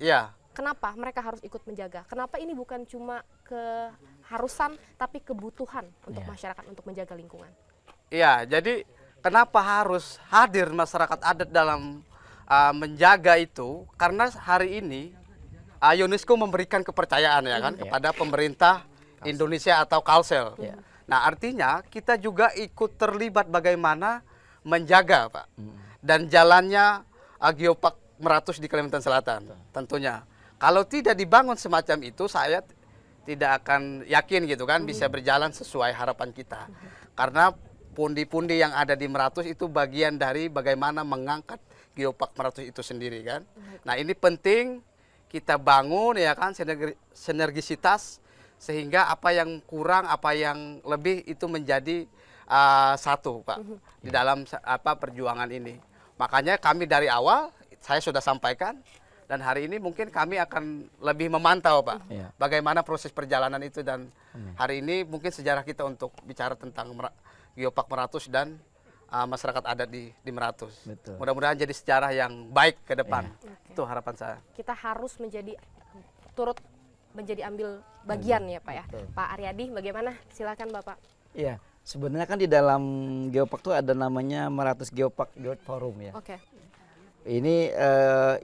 Iya. Kenapa mereka harus ikut menjaga? Kenapa ini bukan cuma keharusan tapi kebutuhan untuk masyarakat untuk menjaga lingkungan? Iya, jadi kenapa harus hadir masyarakat adat dalam menjaga itu? Karena hari ini UNESCO memberikan kepercayaan ya kan kepada pemerintah Indonesia atau Kalsel. Nah, artinya kita juga ikut terlibat bagaimana menjaga, Pak, dan jalannya Geopark Meratus di Kalimantan Selatan. Tentunya, kalau tidak dibangun semacam itu, saya tidak akan yakin gitu kan bisa berjalan sesuai harapan kita. Karena pundi-pundi yang ada di Meratus itu bagian dari bagaimana mengangkat Geopark Meratus itu sendiri kan. Nah, ini penting kita bangun ya kan sinergisitas sehingga apa yang kurang, apa yang lebih itu menjadi satu, Pak, di dalam perjuangan ini. Makanya kami dari awal saya sudah sampaikan dan hari ini mungkin kami akan lebih memantau, Pak, bagaimana proses perjalanan itu dan hari ini mungkin sejarah kita untuk bicara tentang Geopark Meratus dan masyarakat adat di Meratus. Mudah-mudahan jadi sejarah yang baik ke depan. Itu harapan saya. Kita harus turut menjadi ambil bagian ya Pak ya. Pak Aryadi bagaimana? Silakan Bapak. Iya, sebenarnya kan di dalam Geopark tuh ada namanya Meratus Geopark Youth Forum ya. Oke. Ini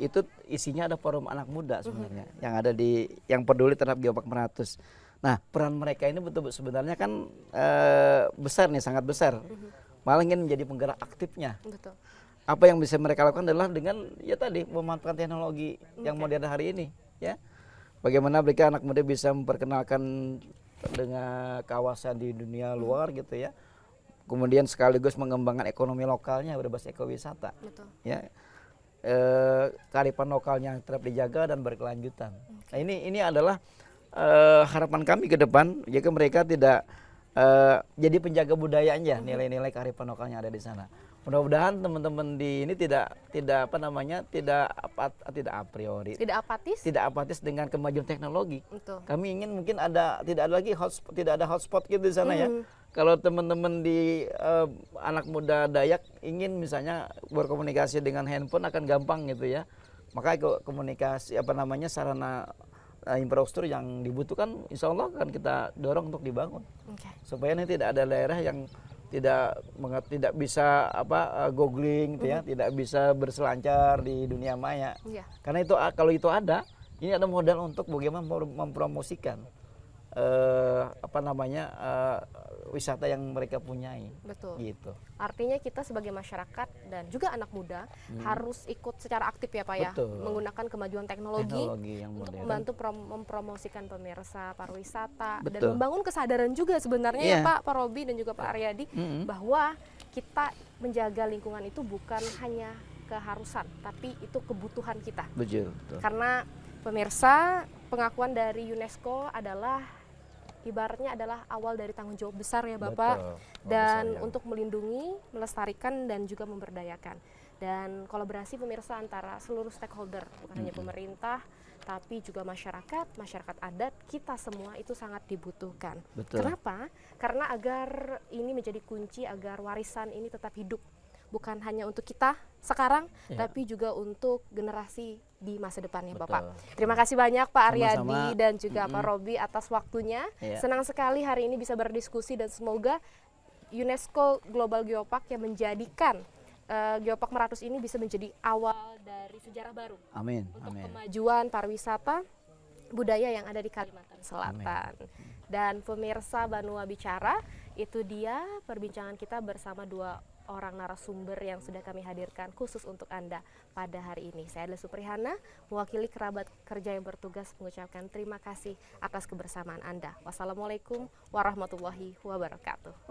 itu isinya ada forum anak muda sebenarnya yang peduli terhadap Geopark Meratus. Nah, peran mereka ini betul sebenarnya kan besar nih, sangat besar. Malah ingin menjadi penggerak aktifnya. Betul. Apa yang bisa mereka lakukan adalah dengan ya tadi memanfaatkan teknologi yang modern hari ini ya. Bagaimana mereka anak muda bisa memperkenalkan dengan kawasan di dunia luar gitu ya. Kemudian sekaligus mengembangkan ekonomi lokalnya berbasis ekowisata. Betul. Ya. Kearifan lokalnya tetap dijaga dan berkelanjutan. Nah, ini adalah harapan kami ke depan jika mereka tidak jadi penjaga budayanya, nilai-nilai kearifan lokalnya ada di sana. Mudah-mudahan teman-teman di ini tidak apatis dengan kemajuan teknologi. Betul. Kami ingin mungkin tidak ada hotspot gitu di sana ya. Kalau teman-teman di anak muda Dayak ingin misalnya berkomunikasi dengan handphone akan gampang gitu ya. Maka komunikasi sarana infrastruktur yang dibutuhkan insya Allah akan kita dorong untuk dibangun. Supaya ini tidak ada daerah yang tidak bisa googling gitu ya, tidak bisa berselancar di dunia maya. Karena itu kalau itu ada, ini ada modal untuk bagaimana mempromosikan wisata yang mereka punyai. Betul. Gitu. Artinya kita sebagai masyarakat dan juga anak muda harus ikut secara aktif ya Pak ya, menggunakan kemajuan teknologi yang untuk modern. membantu mempromosikan pemirsa pariwisata dan Betul. membangun kesadaran juga sebenarnya ya Pak Robi dan juga Pak Aryadi bahwa kita menjaga lingkungan itu bukan hanya keharusan tapi itu kebutuhan kita. Betul. Karena pemirsa, pengakuan dari UNESCO ibaratnya adalah awal dari tanggung jawab besar ya Bapak. Dan untuk melindungi, melestarikan dan juga memberdayakan. Dan kolaborasi pemirsa antara seluruh stakeholder, bukan hanya pemerintah, tapi juga masyarakat adat, kita semua itu sangat dibutuhkan. Betul. Kenapa? Karena agar ini menjadi kunci agar warisan ini tetap hidup. Bukan hanya untuk kita sekarang, tapi juga untuk generasi di masa depan ya Bapak. Terima kasih banyak Pak Aryadi dan juga Pak Robi atas waktunya. Senang sekali hari ini bisa berdiskusi dan semoga UNESCO Global Geopark yang menjadikan Geopark Meratus ini bisa menjadi awal dari sejarah baru. Amin. Untuk kemajuan pariwisata budaya yang ada di Kalimantan Selatan. Dan pemirsa Banua Bicara, itu dia perbincangan kita bersama dua orang narasumber yang sudah kami hadirkan khusus untuk Anda pada hari ini. Saya adalah Suprihana, mewakili kerabat kerja yang bertugas mengucapkan terima kasih atas kebersamaan Anda. Wassalamualaikum warahmatullahi wabarakatuh.